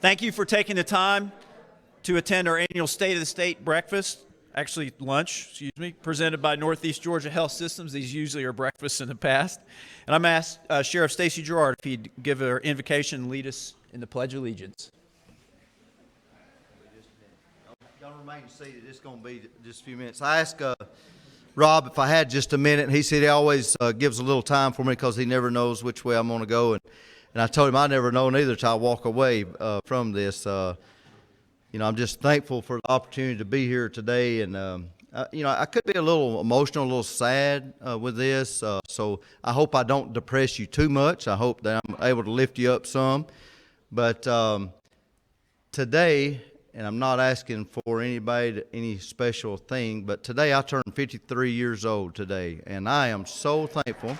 Thank you for taking the time to attend our annual State of the State breakfast, actually lunch, presented by Northeast Georgia Health Systems. These usually are breakfasts in the past. And I'm asked Sheriff STACY JARRARD if he'd give her invocation and lead us in the Pledge of Allegiance. Y'all remain seated. It's going to be just a few minutes. I asked Rob if I had just a minute, and he said he always gives a little time for me because he never knows which way I'm going to go. And I told him I never know neither till I walk away from this. I'm just thankful for the opportunity to be here today. And, I could be a little emotional, a little sad with this. So I hope I don't depress you too much. I hope that I'm able to lift you up some. But today, and I'm not asking for any special thing, but today I turned 53 years old today. And I am so thankful.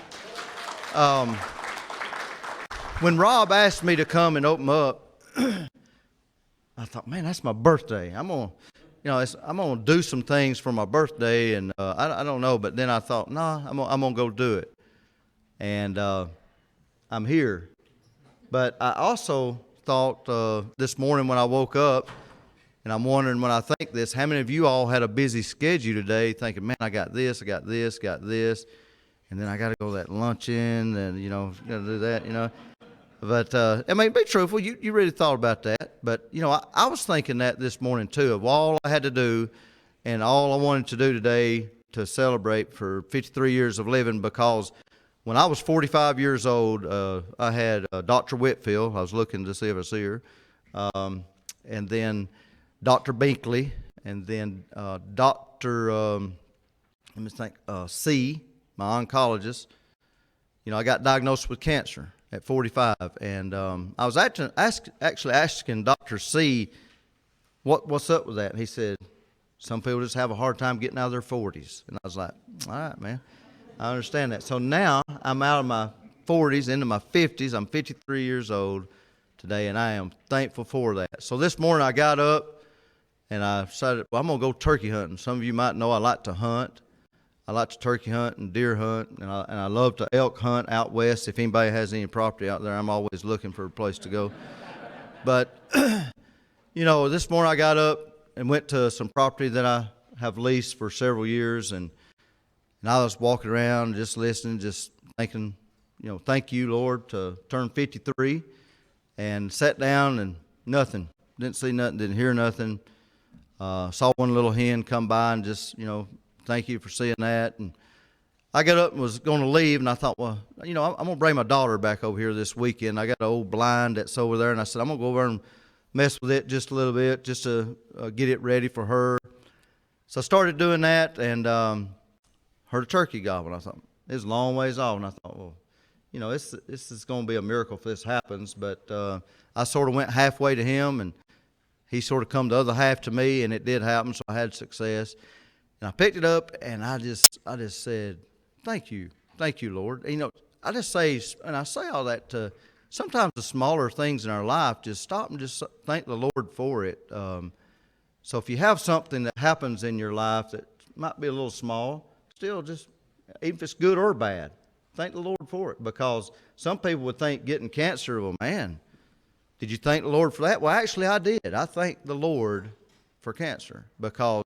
When Rob asked me to come and open up, I thought, man, that's my birthday. I'm gonna do some things for my birthday, and I don't know. But then I thought, I'm gonna go do it, and I'm here. But I also thought this morning when I woke up, and I'm wondering when I think this, how many of you all had a busy schedule today, thinking, man, I got this, got this, and then I got to go to that luncheon, and got to do that, But, be truthful, you really thought about that. But, I was thinking that this morning, too, of all I had to do and all I wanted to do today to celebrate for 53 years of living, because when I was 45 years old, I had Dr. Whitfield. I was looking to see if I see her. And then Dr. Binkley, and then Dr. C, my oncologist. I got diagnosed with cancer at 45, and I was actually asking Dr. C, what's up with that? And he said, some people just have a hard time getting out of their 40s. And I was like, all right, man, I understand that. So now I'm out of my 40s, into my 50s. I'm 53 years old today, and I am thankful for that. So this morning I got up, and I decided, I'm going to go turkey hunting. Some of you might know I like to hunt. I like to turkey hunt and deer hunt, and I love to elk hunt out west. If anybody has any property out there, I'm always looking for a place to go. But, this morning I got up and went to some property that I have leased for several years, and I was walking around just listening, just thinking, thank you, Lord, to turn 53, and sat down and nothing. Didn't see nothing, didn't hear nothing. Saw one little hen come by and just, thank you for seeing that. And I got up and was going to leave, and I thought, well, I'm going to bring my daughter back over here this weekend. I got an old blind that's over there, and I said, I'm going to go over and mess with it just a little bit, just to get it ready for her. So I started doing that, and heard a turkey gobbling. I thought, it's a long ways off, and I thought, well, this is going to be a miracle if this happens. But I sort of went halfway to him, and he sort of come the other half to me, and it did happen, so I had success. And I picked it up, and I just said, thank you, Lord. I just say, and I say all that to, sometimes the smaller things in our life, just stop and just thank the Lord for it. So if you have something that happens in your life that might be a little small, still just, even if it's good or bad, thank the Lord for it. Because some people would think getting cancer, well, man, did you thank the Lord for that? Well, actually, I did. I thank the Lord for cancer, because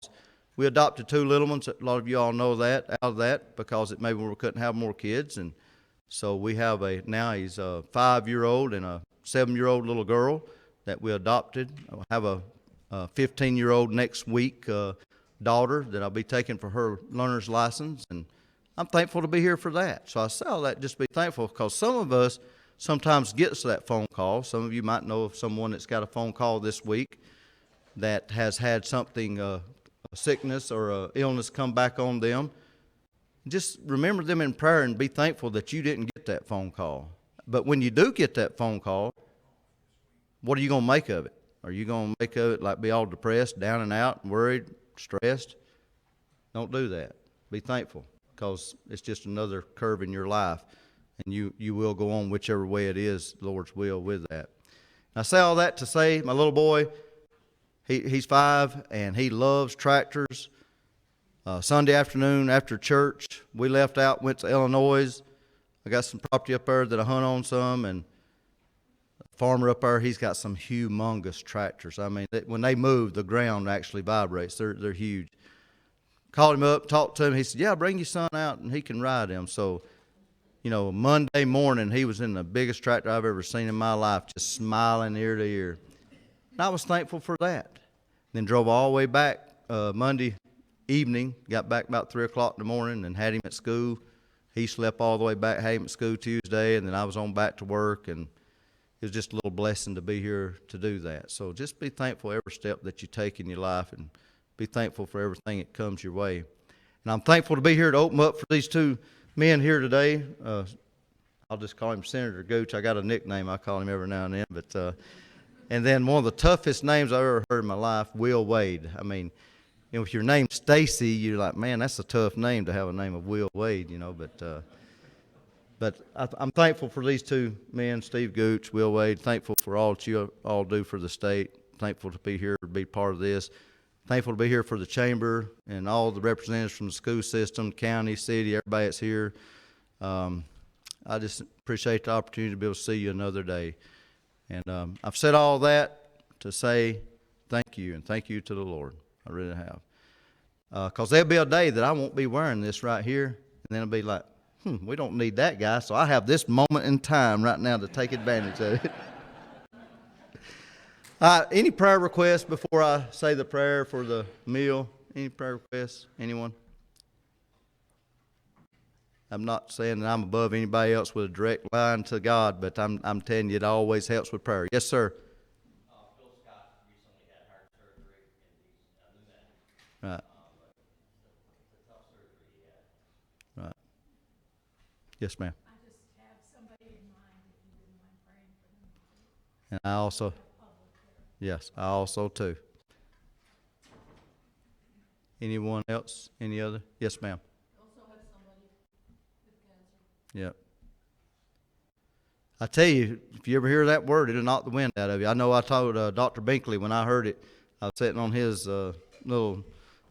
we adopted two little ones. A lot of you all know that, out of that, because maybe we couldn't have more kids. And so we have now he's a 5-year-old and a 7-year-old little girl that we adopted. I have a 15-year-old next week daughter that I'll be taking for her learner's license. And I'm thankful to be here for that. So I say all that just to be thankful, because some of us sometimes gets that phone call. Some of you might know of someone that's got a phone call this week that has had something, a sickness or a illness come back on them. Just remember them in prayer and be thankful that you didn't get that phone call. But when you do get that phone call, what are you going to make of it? Are you going to make of it like be all depressed, down and out, worried, stressed? Don't do that. Be thankful, because it's just another curve in your life, and you will go on whichever way it is, the Lord's will with that. And I say all that to say, my little boy, he's 5, and he loves tractors. Sunday afternoon after church, we left out, went to Illinois. I got some property up there that I hunt on some, and farmer up there, he's got some humongous tractors. I mean, when they move, the ground actually vibrates. They're huge. Called him up, talked to him. He said, yeah, bring your son out and he can ride them. So, you know, Monday morning, he was in the biggest tractor I've ever seen in my life, just smiling ear to ear. And I was thankful for that. Then drove all the way back Monday evening, got back about 3 o'clock in the morning and had him at school. He slept all the way back, had him at school Tuesday, and then I was on back to work, and it was just a little blessing to be here to do that. So just be thankful every step that you take in your life, and be thankful for everything that comes your way. And I'm thankful to be here to open up for these two men here today. I'll just call him Senator Gooch. I got a nickname. I call him every now and then. But and then one of the toughest names I've ever heard in my life, Will Wade. I mean, you know, if your name's STACY, you're like, man, that's a tough name to have a name of Will Wade, you know. But I'm thankful for these two men, Steve Gooch, Will Wade. Thankful for all that you all do for the state. Thankful to be here, to be part of this. Thankful to be here for the chamber and all the representatives from the school system, county, city, everybody that's here. I just appreciate the opportunity to be able to see you another day. And I've said all that to say thank you, and thank you to the Lord. I really have. Because there'll be a day that I won't be wearing this right here, and then it'll be like, we don't need that guy, so I have this moment in time right now to take advantage of it. Any prayer requests before I say the prayer for the meal? Any prayer requests? Anyone? I'm not saying that I'm above anybody else with a direct line to God, but I'm telling you it always helps with prayer. Yes, sir. Phil Scott recently had heart surgery, and he's I knew that. Right. But it's a tough surgery he had. Right. Yes, ma'am. I just have somebody in mind if you wouldn't mind praying for them. And I also, yes, I also too. Anyone else? Any other? Yes, ma'am. Also have somebody with cancer. Yep. I tell you, if you ever hear that word, it'll knock the wind out of you. I know I told Dr. Binkley when I heard it, I was sitting on his little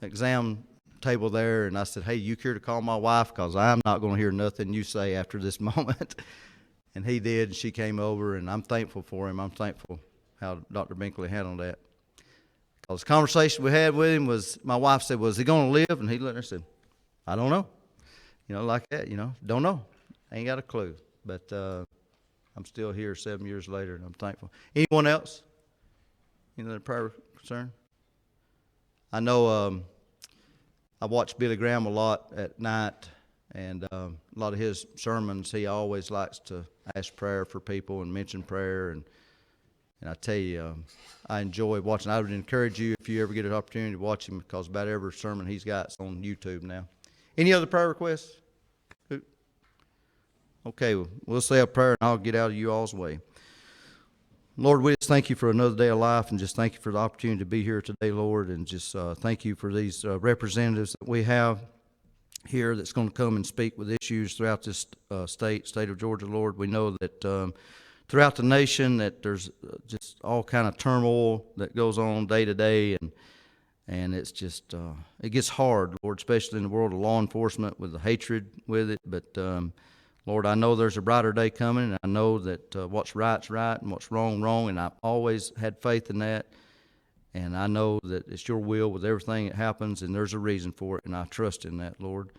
exam table there, and I said, hey, you care to call my wife, because I'm not going to hear nothing you say after this moment. And he did, and she came over, and I'm thankful for him. I'm thankful how Dr. Binkley handled that. Because the conversation we had with him was, my wife said, well, is he going to live? And he looked at her and said, I don't know. You know, like that, you know, don't know. Ain't got a clue. But I'm still here 7 years later, and I'm thankful. Anyone else? Any other prayer concern? I know I watch Billy Graham a lot at night, and a lot of his sermons, he always likes to ask prayer for people and mention prayer. And I tell you, I enjoy watching. I would encourage you, if you ever get an opportunity, to watch him, because about every sermon he's got is on YouTube now. Any other prayer requests? Okay, we'll say a prayer, and I'll get out of you all's way. Lord, we just thank you for another day of life, and just thank you for the opportunity to be here today, Lord, and just thank you for these representatives that we have here that's going to come and speak with issues throughout this state of Georgia, Lord. We know that throughout the nation that there's just all kind of turmoil that goes on day to day, and it's just it gets hard, Lord, especially in the world of law enforcement with the hatred with it. But Lord, I know there's a brighter day coming, and I know that what's right's right and what's wrong, and I've always had faith in that. And I know that it's your will with everything that happens, and there's a reason for it, and I trust in that, Lord.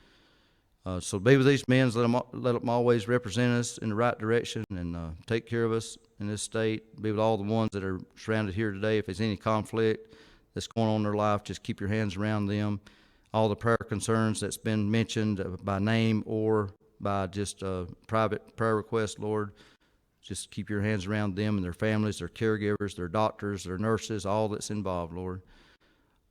So be with these men, let them always represent us in the right direction, and take care of us in this state. Be with all the ones that are surrounded here today. If there's any conflict that's going on in their life, just keep your hands around them. All the prayer concerns that's been mentioned by name or by just private prayer requests, Lord, just keep your hands around them and their families, their caregivers, their doctors, their nurses, all that's involved, Lord.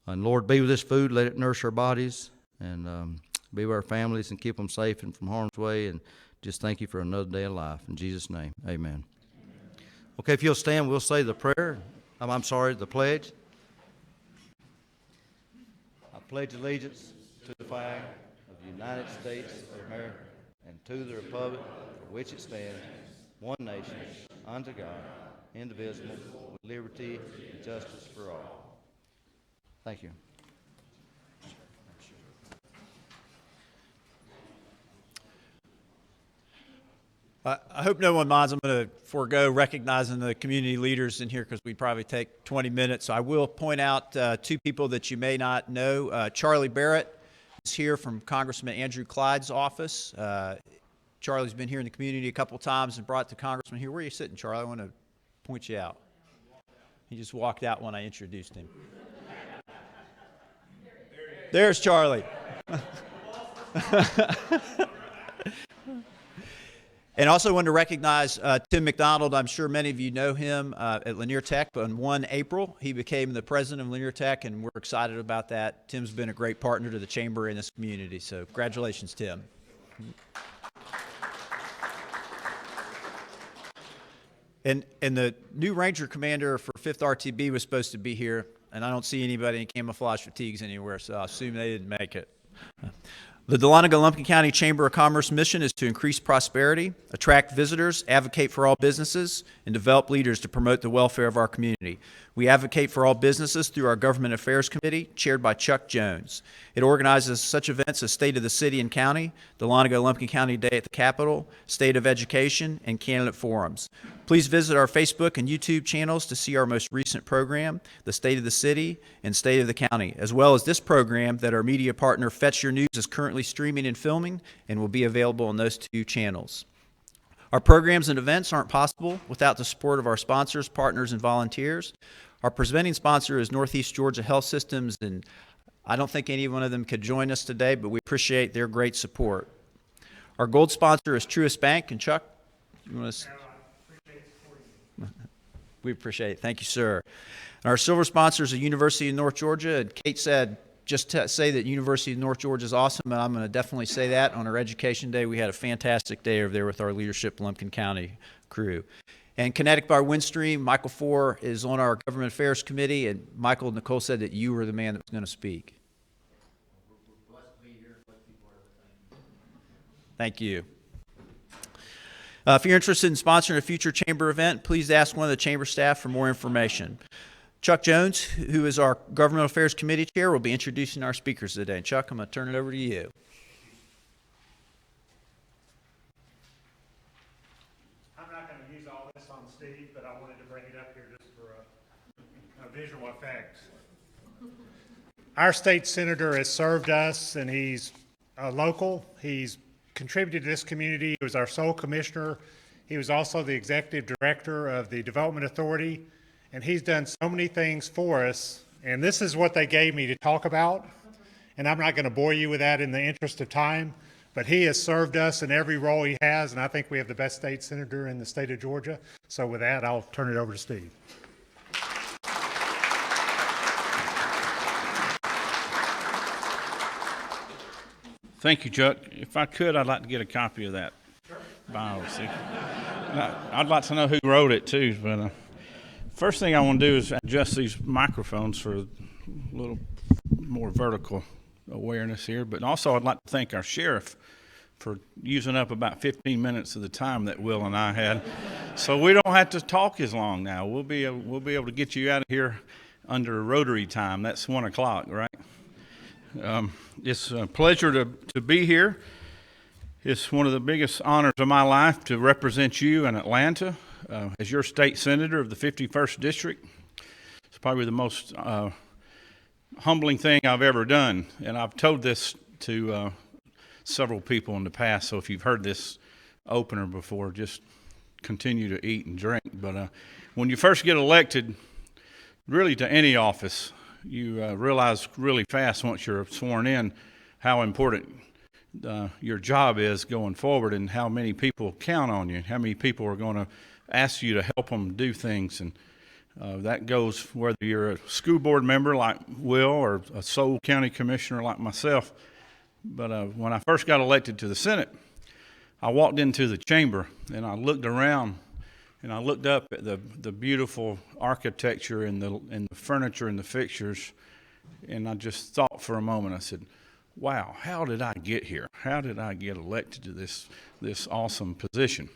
And Lord, be with this food, let it nourish our bodies, and be with our families and keep them safe and from harm's way, and just thank you for another day of life. In Jesus' name, amen. Okay, if you'll stand, we'll say the prayer. The pledge. I pledge allegiance to the flag of the United States of America, and to the republic for which it stands, one nation, under God, indivisible, with liberty and justice for all. Thank you. I hope no one minds. I'm going to forego recognizing the community leaders in here because we'd probably take 20 minutes. So I will point out two people that you may not know. Charlie Barrett is here from Congressman Andrew Clyde's office. Charlie's been here in the community a couple times and brought the congressman here. Where are you sitting, Charlie? I want to point you out. He just walked out when I introduced him. There's Charlie. And also want to recognize Tim McDonald. I'm sure many of you know him at Lanier Tech. But on 1 April, he became the president of Lanier Tech, and we're excited about that. Tim's been a great partner to the chamber in this community, so congratulations, Tim. And the new Ranger commander for 5th RTB was supposed to be here, and I don't see anybody in camouflage fatigues anywhere, so I assume they didn't make it. The Dahlonega Lumpkin County Chamber of Commerce mission is to increase prosperity, attract visitors, advocate for all businesses, and develop leaders to promote the welfare of our community. We advocate for all businesses through our Government Affairs Committee, chaired by Chuck Jones. It organizes such events as State of the City and County, Dahlonega Lumpkin County Day at the Capitol, State of Education, and candidate forums. Please visit our Facebook and YouTube channels to see our most recent program, the State of the City and State of the County, as well as this program that our media partner Fetch Your News is currently streaming and filming and will be available on those two channels. Our programs and events aren't possible without the support of our sponsors, partners, and volunteers. Our presenting sponsor is Northeast Georgia Health Systems, and I don't think any one of them could join us today, but we appreciate their great support. Our gold sponsor is Truist Bank, and Chuck, you want to... We appreciate it. Thank you, sir. And our silver sponsors are University of North Georgia. And Kate said, just to say that University of North Georgia is awesome, and I'm going to definitely say that. On our Education Day, we had a fantastic day over there with our leadership Lumpkin County crew. And Kinetic by Windstream, Michael Four is on our Government Affairs Committee, and Michael, Nicole said that you were the man that was going to speak. We're blessed to be here, blessed to be part of the thing. Thank you. If you're interested in sponsoring a future chamber event, please ask one of the chamber staff for more information. Chuck Jones, who is our Government Affairs Committee Chair, will be introducing our speakers today. Chuck, I'm going to turn it over to you. I'm not going to use all this on Steve, but I wanted to bring it up here just for a visual effect. Our state senator has served us, and he's local. He's contributed to this community. He was our sole commissioner. He was also the executive director of the Development Authority, and he's done so many things for us. And this is what they gave me to talk about, and I'm not going to bore you with that in the interest of time, but he has served us in every role he has, and I think we have the best state senator in the state of Georgia. So with that, I'll turn it over to Steve. Thank you, Chuck. If I could, I'd like to get a copy of that bio. See? I'd like to know who wrote it, too. But first thing I want to do is adjust these microphones for a little more vertical awareness here. But also, I'd like to thank our sheriff for using up about 15 minutes of the time that Will and I had. So we don't have to talk as long now. We'll be able to get you out of here under Rotary time. That's 1 o'clock, right? It's a pleasure to be here. It's one of the biggest honors of my life to represent you in Atlanta as your state senator of the 51st District. It's probably the most humbling thing I've ever done, and I've told this to several people in the past, so if you've heard this opener before, just continue to eat and drink. But when you first get elected, really to any office, you realize really fast once you're sworn in how important your job is going forward and how many people count on you, how many people are going to ask you to help them do things. And that goes whether you're a school board member like Will or a sole county commissioner like myself. But when I first got elected to the Senate, I walked into the chamber and I looked around and I looked up at the beautiful architecture and the furniture and the fixtures, and I just thought for a moment, I said, wow, how did I get here? How did I get elected to this awesome position?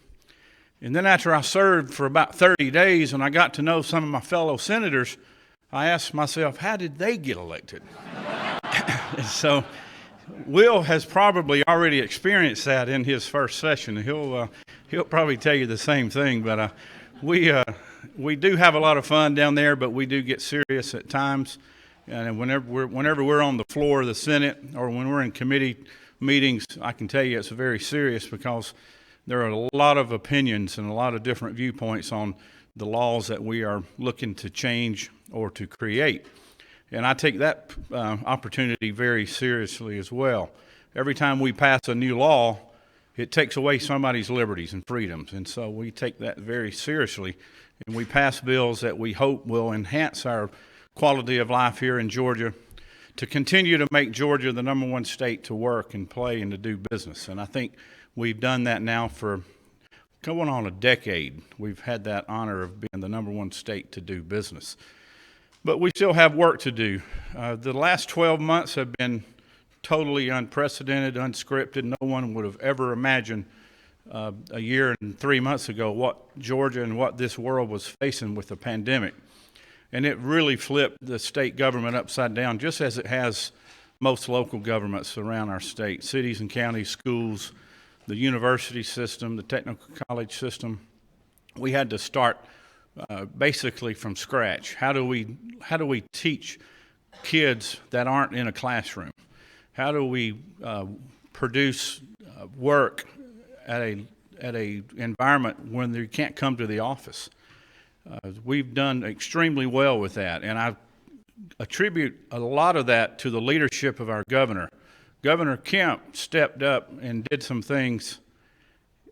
And then after I served for about 30 days and I got to know some of my fellow senators, I asked myself, how did they get elected? And so Will has probably already experienced that in his first session. He'll probably tell you the same thing. But we do have a lot of fun down there, but we do get serious at times. And whenever we're on the floor of the Senate or when we're in committee meetings, I can tell you it's very serious because there are a lot of opinions and a lot of different viewpoints on the laws that we are looking to change or to create. And I take that opportunity very seriously as well. Every time we pass a new law, it takes away somebody's liberties and freedoms. And so we take that very seriously. And we pass bills that we hope will enhance our quality of life here in Georgia to continue to make Georgia the #1 state to work and play and to do business. And I think we've done that now for going on a decade. We've had that honor of being the #1 state to do business. But we still have work to do. The last 12 months have been totally unprecedented, unscripted. No one would have ever imagined a year and 3 months ago what Georgia and what this world was facing with the pandemic. And it really flipped the state government upside down, just as it has most local governments around our state, cities and counties, schools, the university system, the technical college system. We had to start basically from scratch. How do we teach kids that aren't in a classroom? How do we produce work at a environment when they can't come to the office? We've done extremely well with that, and I attribute a lot of that to the leadership of our governor. Governor Kemp stepped up and did some things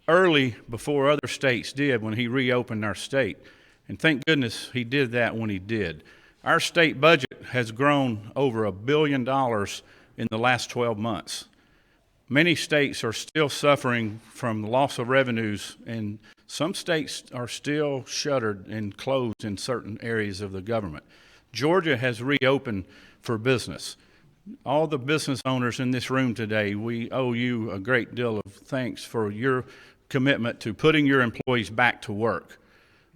early before other states did when he reopened our state. And thank goodness he did that when he did. Our state budget has grown over $1 billion in the last 12 months. Many states are still suffering from the loss of revenues, and some states are still shuttered and closed in certain areas of the government. Georgia has reopened for business. All the business owners in this room today, we owe you a great deal of thanks for your commitment to putting your employees back to work.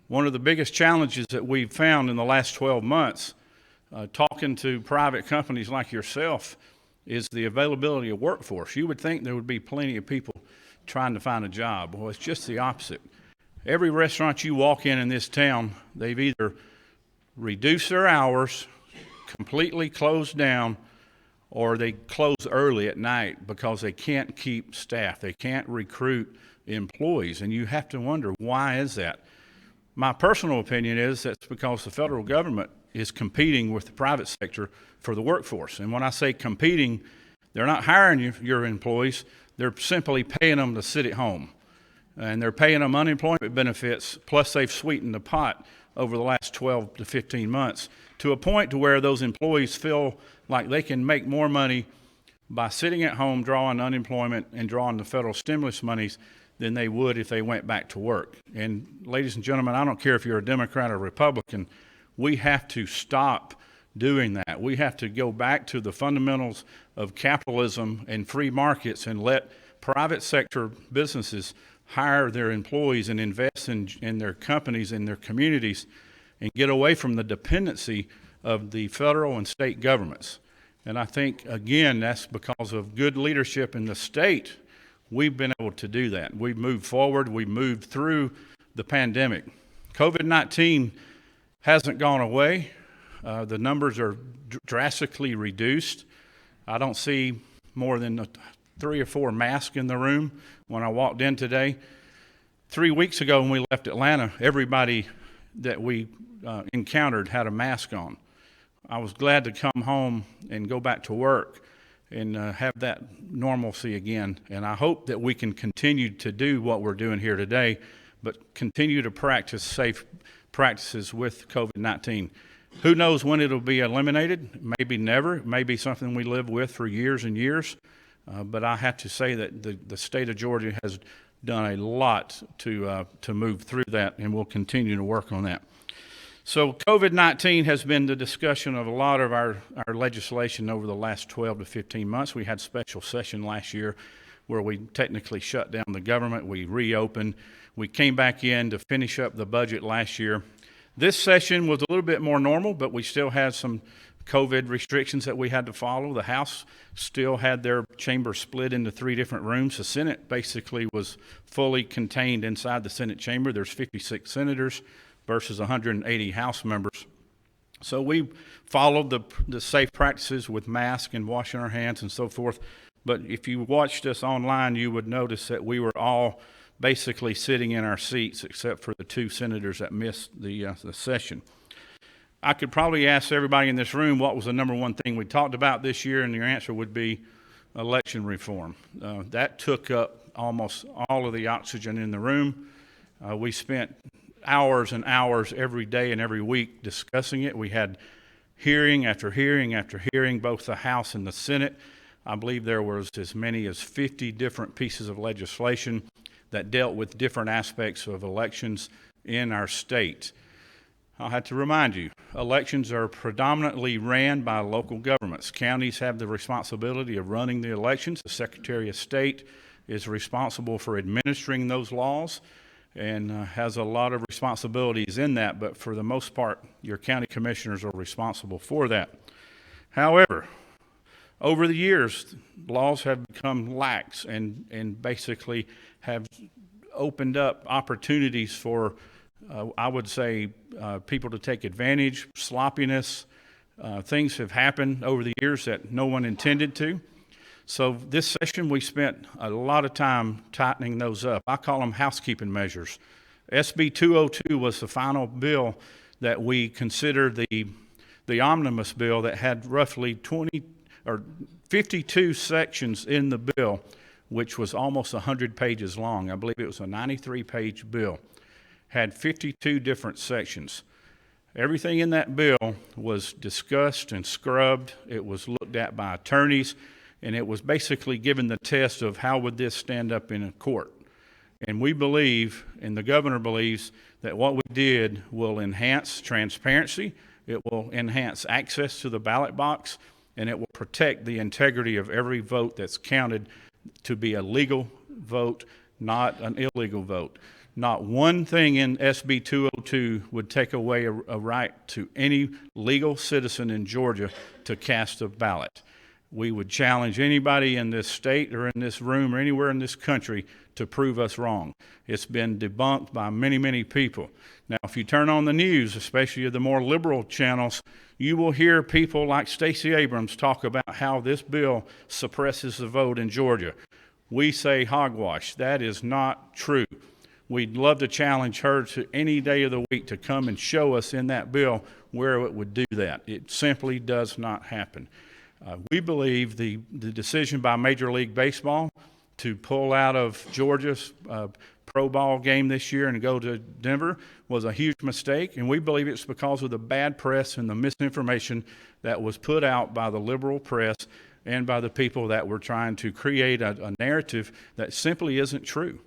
One of the biggest challenges that we've found in the last 12 months, talking to private companies like yourself, is the availability of workforce. You would think there would be plenty of people trying to find a job. Well, it's just the opposite. Every restaurant you walk in this town, they've either reduced their hours, completely closed down, or they close early at night because they can't keep staff. They can't recruit employees, and you have to wonder, why is that? My personal opinion is that's because the federal government is competing with the private sector for the workforce. And when I say competing, they're not hiring your employees, they're simply paying them to sit at home. And they're paying them unemployment benefits, plus they've sweetened the pot over the last 12 to 15 months to a point to where those employees feel like they can make more money by sitting at home drawing unemployment and drawing the federal stimulus monies than they would if they went back to work. And ladies and gentlemen, I don't care if you're a Democrat or Republican, we have to stop doing that. We have to go back to the fundamentals of capitalism and free markets and let private sector businesses hire their employees and invest in their companies and their communities and get away from the dependency of the federal and state governments. And I think, again, that's because of good leadership in the state. We've been able to do that. We've moved forward. We've moved through the pandemic. COVID-19 hasn't gone away. The numbers are drastically reduced. I don't see more than 3 or 4 masks in the room when I walked in today. 3 weeks ago when we left Atlanta, everybody that we encountered had a mask on. I was glad to come home and go back to work and have that normalcy again. And I hope that we can continue to do what we're doing here today, but continue to practice safe practices with COVID-19. Who knows when it'll be eliminated? Maybe never. It may be something we live with for years and years. But I have to say that the state of Georgia has done a lot to move through that, and we'll continue to work on that. So COVID-19 has been the discussion of a lot of our legislation over the last 12 to 15 months. We had special session last year where we technically shut down the government. We reopened. We came back in to finish up the budget last year. This session was a little bit more normal, but we still had some COVID restrictions that we had to follow. The House still had their chamber split into 3 different rooms. The Senate basically was fully contained inside the Senate chamber. There's 56 senators versus 180 House members. So we followed the safe practices with masks and washing our hands and so forth. But if you watched us online, you would notice that we were all basically sitting in our seats except for the 2 senators that missed the session. I could probably ask everybody in this room what was the number one thing we talked about this year, and your answer would be election reform. That took up almost all of the oxygen in the room. We spent hours and hours every day and every week discussing it. We had hearing after hearing after hearing, both the House and the Senate. I believe there was as many as 50 different pieces of legislation that dealt with different aspects of elections in our state. I'll have to remind you, elections are predominantly ran by local governments. Counties have the responsibility of running the elections. The Secretary of State is responsible for administering those laws and has a lot of responsibilities in that, but for the most part, your county commissioners are responsible for that. However, over the years, laws have become lax and basically have opened up opportunities for I would say people to take advantage, sloppiness. Things have happened over the years that no one intended to. So this session we spent a lot of time tightening those up. I call them housekeeping measures. SB 202 was the final bill that we considered the omnibus bill that had roughly 52 sections in the bill, which was almost 100 pages long. I believe it was a 93-page bill. Had 52 different sections. Everything in that bill was discussed and scrubbed. It was looked at by attorneys, and it was basically given the test of how would this stand up in a court. And we believe, and the governor believes, that what we did will enhance transparency, it will enhance access to the ballot box, and it will protect the integrity of every vote that's counted to be a legal vote, not an illegal vote. Not one thing in SB 202 would take away a right to any legal citizen in Georgia to cast a ballot. We would challenge anybody in this state or in this room or anywhere in this country to prove us wrong. It's been debunked by many, many people. Now, if you turn on the news, especially the more liberal channels, you will hear people like Stacey Abrams talk about how this bill suppresses the vote in Georgia. We say hogwash. That is not true. We'd love to challenge her to any day of the week to come and show us in that bill where it would do that. It simply does not happen. We believe the decision by Major League Baseball to pull out of Georgia's pro ball game this year and go to Denver was a huge mistake, and we believe it's because of the bad press and the misinformation that was put out by the liberal press and by the people that were trying to create a narrative that simply isn't true.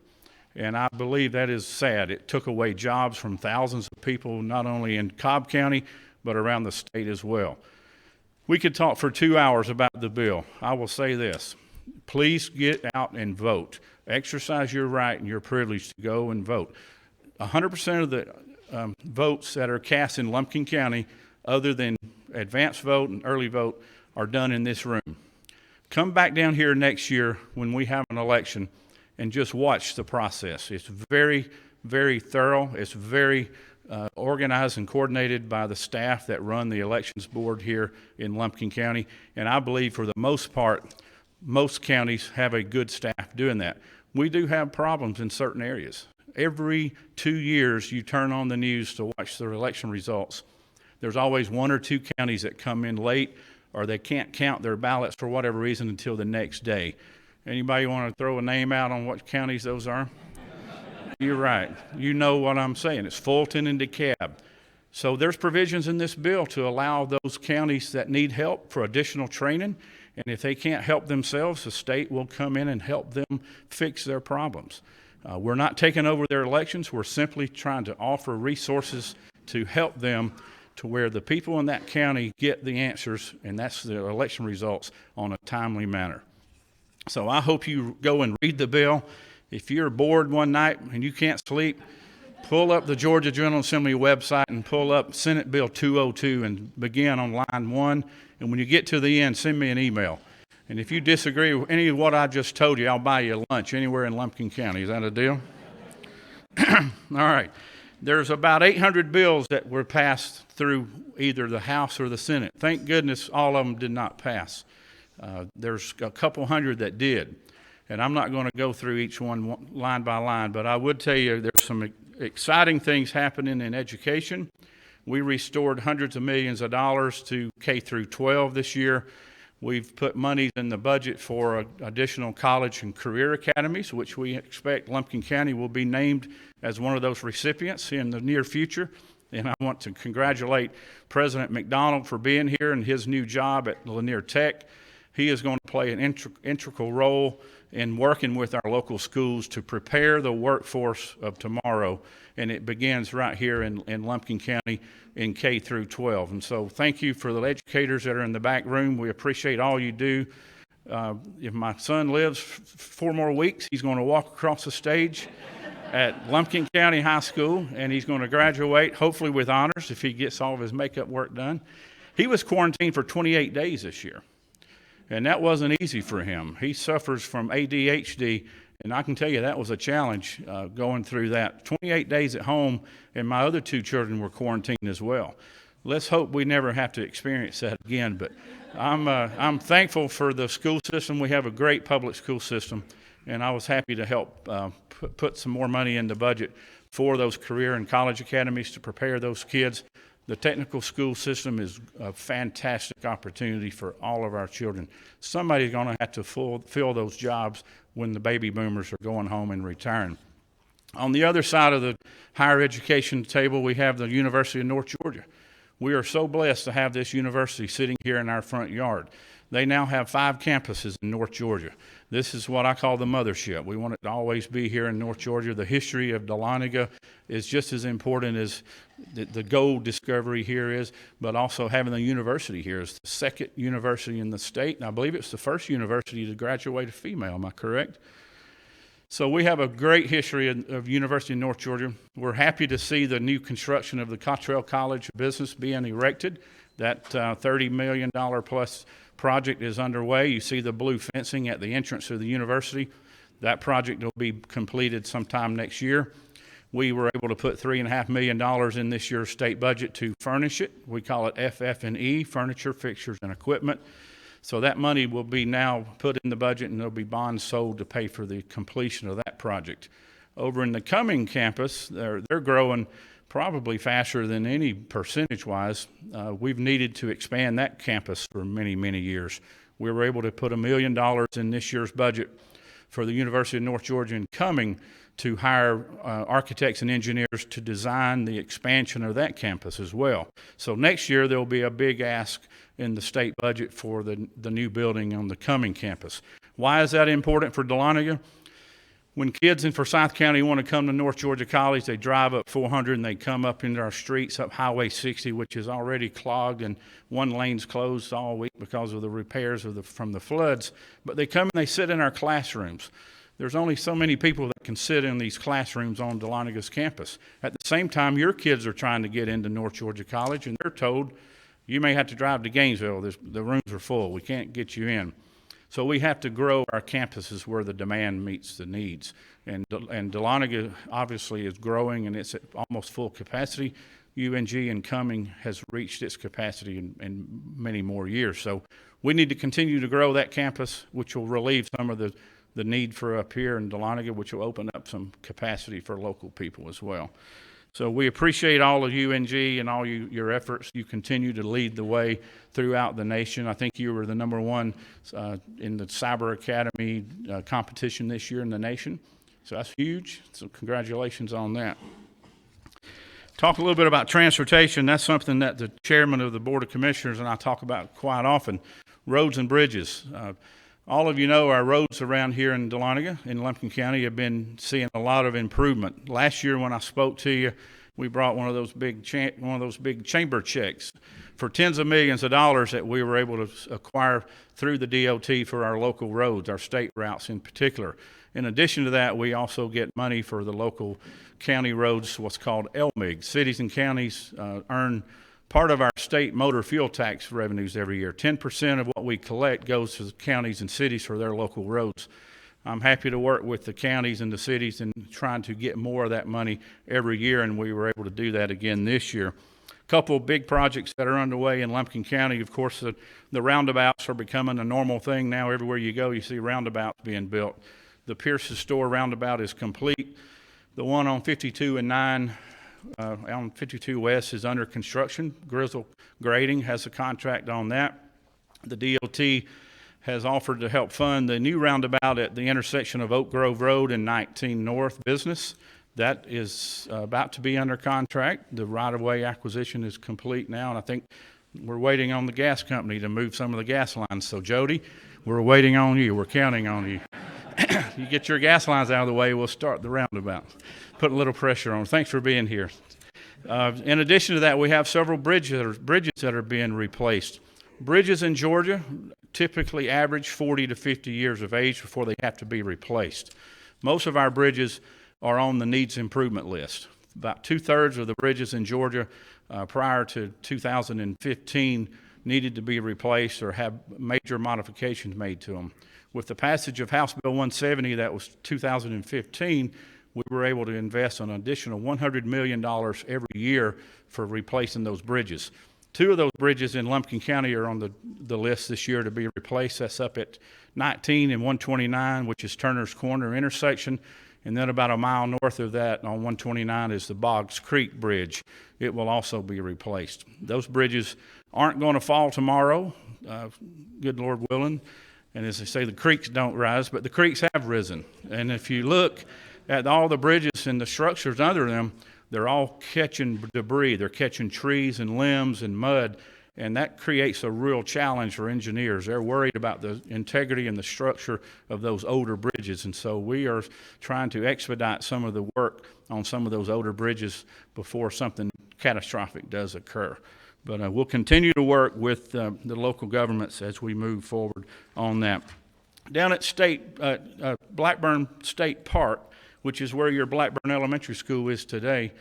And I believe that is sad. It took away jobs from thousands of people, not only in Cobb County, but around the state as well. We could talk for 2 hours about the bill. I will say this. Please get out and vote. Exercise your right and your privilege to go and vote. 100% of the votes that are cast in Lumpkin County, other than advance vote and early vote, are done in this room. Come back down here next year when we have an election and just watch the process. It's very, very thorough. It's very organized and coordinated by the staff that run the elections board here in Lumpkin County. And I believe for the most part, most counties have a good staff doing that. We do have problems in certain areas. Every 2 years you turn on the news to watch the election results. There's always 1 or 2 counties that come in late, or they can't count their ballots for whatever reason until the next day. Anybody want to throw a name out on what counties those are? You're right. You know what I'm saying. It's Fulton and DeKalb. So there's provisions in this bill to allow those counties that need help for additional training. And if they can't help themselves, the state will come in and help them fix their problems. We're not taking over their elections. We're simply trying to offer resources to help them to where the people in that county get the answers, and that's the election results, on a timely manner. So I hope you go and read the bill. If you're bored one night and you can't sleep, pull up the Georgia General Assembly website and pull up Senate Bill 202 and begin on line 1. And when you get to the end, send me an email. And if you disagree with any of what I just told you, I'll buy you lunch anywhere in Lumpkin County. Is that a deal? All right. There's about 800 bills that were passed through either the House or the Senate. Thank goodness all of them did not pass. There's a couple hundred that did. And I'm not going to go through each one line by line, but I would tell you there's some exciting things happening in education. We restored hundreds of millions of dollars to K through 12 this year. We've put money in the budget for additional college and career academies, which we expect Lumpkin County will be named as one of those recipients in the near future. And I want to congratulate President McDonald for being here and his new job at Lanier Tech. He is going to play an integral role in working with our local schools to prepare the workforce of tomorrow. And it begins right here in Lumpkin County in K through 12. And so thank you for the educators that are in the back room. We appreciate all you do. If my son lives 4 more weeks, he's going to walk across the stage at Lumpkin County High School, and he's going to graduate, hopefully with honors, if he gets all of his makeup work done. He was quarantined for 28 days this year, and that wasn't easy for him. He suffers from ADHD, and I can tell you that was a challenge going through that. 28 days at home, and my other 2 children were quarantined as well. Let's hope we never have to experience that again, but I'm thankful for the school system. We have a great public school system, and I was happy to help put some more money in the budget for those career and college academies to prepare those kids. The technical school system is a fantastic opportunity for all of our children. Somebody's going to have to fill those jobs when the baby boomers are going home and retiring. On the other side of the higher education table, we have the University of North Georgia. We are so blessed to have this university sitting here in our front yard. They now have 5 campuses in North Georgia. This is what I call the mothership. We want it to always be here in North Georgia. The history of Dahlonega is just as important as the gold discovery here is, but also having the university here is the 2nd university in the state, and I believe it's the 1st university to graduate a female. Am I correct? So we have a great history of University of North Georgia. We're happy to see the new construction of the Cottrell College of Business being erected. That $30 million plus project is underway. You see the blue fencing at the entrance of the university. That project will be completed sometime next year. We were able to put $3.5 million in this year's state budget to furnish it. We call it FF&E, Furniture, Fixtures, and Equipment. So that money will be now put in the budget, and there'll be bonds sold to pay for the completion of that project. Over in the Cumming campus, they're growing probably faster than any percentage-wise. We've needed to expand that campus for many, many years. We were able to put $1 million in this year's budget for the University of North Georgia in Cumming to hire architects and engineers to design the expansion of that campus as well. So next year there will be a big ask in the state budget for the new building on the Cumming campus. Why is that important for Dahlonega? When kids in Forsyth County want to come to North Georgia College, they drive up 400 and they come up into our streets up Highway 60, which is already clogged, and one lane's closed all week because of the repairs from the floods. But they come and they sit in our classrooms. There's only so many people that can sit in these classrooms on Dahlonaga's campus. At the same time, your kids are trying to get into North Georgia College, and they're told, you may have to drive to Gainesville. The rooms are full. We can't get you in. So we have to grow our campuses where the demand meets the needs. And Dahlonega obviously is growing, and it's at almost full capacity. UNG and Cumming has reached its capacity in many more years. So we need to continue to grow that campus, which will relieve some of the need for up here in Dahlonega, which will open up some capacity for local people as well. So we appreciate all of UNG and all your efforts. You continue to lead the way throughout the nation. I think you were the #1 in the Cyber Academy competition this year in the nation. So that's huge. So congratulations on that. Talk a little bit about transportation. That's something that the chairman of the Board of Commissioners and I talk about quite often. Roads and bridges. All of you know our roads around here in Dahlonega, in Lumpkin County, have been seeing a lot of improvement. Last year when I spoke to you, we brought one of those big chamber checks for tens of millions of dollars that we were able to acquire through the DOT for our local roads, our state routes in particular. In addition to that, we also get money for the local county roads, what's called LMIG. Cities and counties earn part of our state motor fuel tax revenues every year. 10% of what we collect goes to the counties and cities for their local roads. I'm happy to work with the counties and the cities in trying to get more of that money every year, and we were able to do that again this year. A couple of big projects that are underway in Lumpkin County. Of course, the roundabouts are becoming a normal thing now. Everywhere you go, you see roundabouts being built. The Pierce's Store roundabout is complete. The one on 52 and 9 on 52 West is under construction. Grizzle Grading has a contract on that. The DOT has offered to help fund the new roundabout at the intersection of Oak Grove Road and 19 North Business. That is about to be under contract. The right-of-way acquisition is complete now, and I think we're waiting on the gas company to move some of the gas lines. So, Jody, we're waiting on you. We're counting on you. You get your gas lines out of the way, we'll start the roundabout. Put a little pressure on. Thanks for being here. In addition to that, we have several bridges that are being replaced. Bridges in Georgia typically average 40 to 50 years of age before they have to be replaced. Most of our bridges are on the needs improvement list. About 2/3 of the bridges in Georgia prior to 2015 needed to be replaced or have major modifications made to them. With the passage of House Bill 170, that was 2015, we were able to invest an additional $100 million every year for replacing those bridges. 2 of those bridges in Lumpkin County are on the list this year to be replaced. That's up at 19 and 129, which is Turner's Corner intersection. And then about a mile north of that on 129 is the Boggs Creek Bridge. It will also be replaced. Those bridges aren't going to fall tomorrow, good Lord willing. And as they say, the creeks don't rise, but the creeks have risen. And if you look at all the bridges and the structures under them, they're all catching debris. They're catching trees and limbs and mud, and that creates a real challenge for engineers. They're worried about the integrity and the structure of those older bridges, and so we are trying to expedite some of the work on some of those older bridges before something catastrophic does occur. But we'll continue to work with the local governments as we move forward on that. Down at Blackburn State Park, which is where your Blackburn Elementary School is today,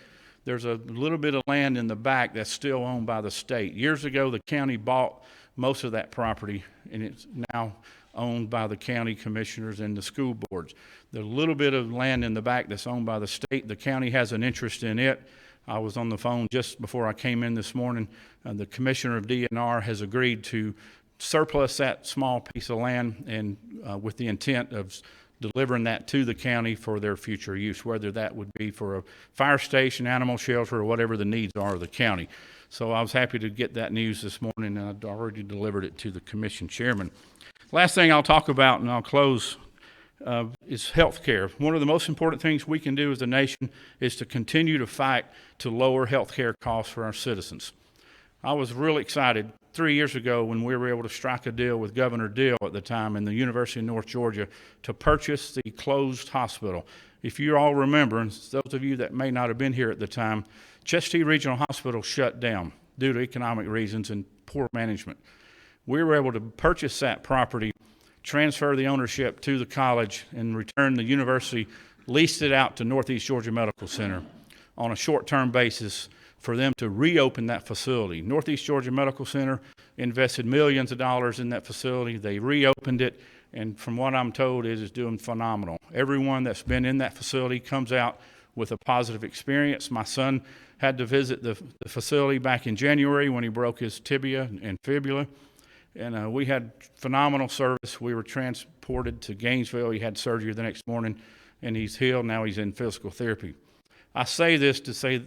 there's a little bit of land in the back that's still owned by the state. Years ago, the county bought most of that property, and it's now owned by the county commissioners and the school boards. The little bit of land in the back that's owned by the state, the county has an interest in it. I was on the phone just before I came in this morning. The commissioner of DNR has agreed to surplus that small piece of land and with the intent of delivering that to the county for their future use, whether that would be for a fire station, animal shelter, or whatever the needs are of the county. So I was happy to get that news this morning, and I'd already delivered it to the commission chairman. Last thing I'll talk about, and I'll close, is health care. One of the most important things we can do as a nation is to continue to fight to lower health care costs for our citizens. I was really excited 3 years ago when we were able to strike a deal with Governor Deal at the time and the University of North Georgia to purchase the closed hospital. If you all remember, and those of you that may not have been here at the time, Chestatee Regional Hospital shut down due to economic reasons and poor management. We were able to purchase that property, transfer the ownership to the college, and return the university, leased it out to Northeast Georgia Medical Center on a short-term basis for them to reopen that facility. Northeast Georgia Medical Center invested millions of dollars in that facility. They reopened it, and from what I'm told, it is doing phenomenal. Everyone that's been in that facility comes out with a positive experience. My son had to visit the facility back in January when he broke his tibia and fibula, and we had phenomenal service. We were transported to Gainesville. He had surgery the next morning, and he's healed. Now he's in physical therapy. I say this to say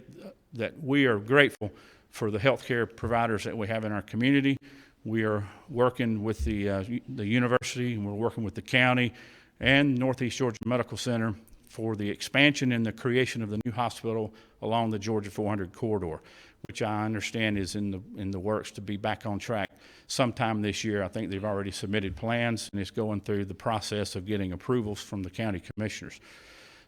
that we are grateful for the healthcare providers that we have in our community. We are working with the university, and we're working with the county and Northeast Georgia Medical Center for the expansion and the creation of the new hospital along the Georgia 400 corridor, which I understand is in the works to be back on track sometime this year. I think they've already submitted plans, and it's going through the process of getting approvals from the county commissioners.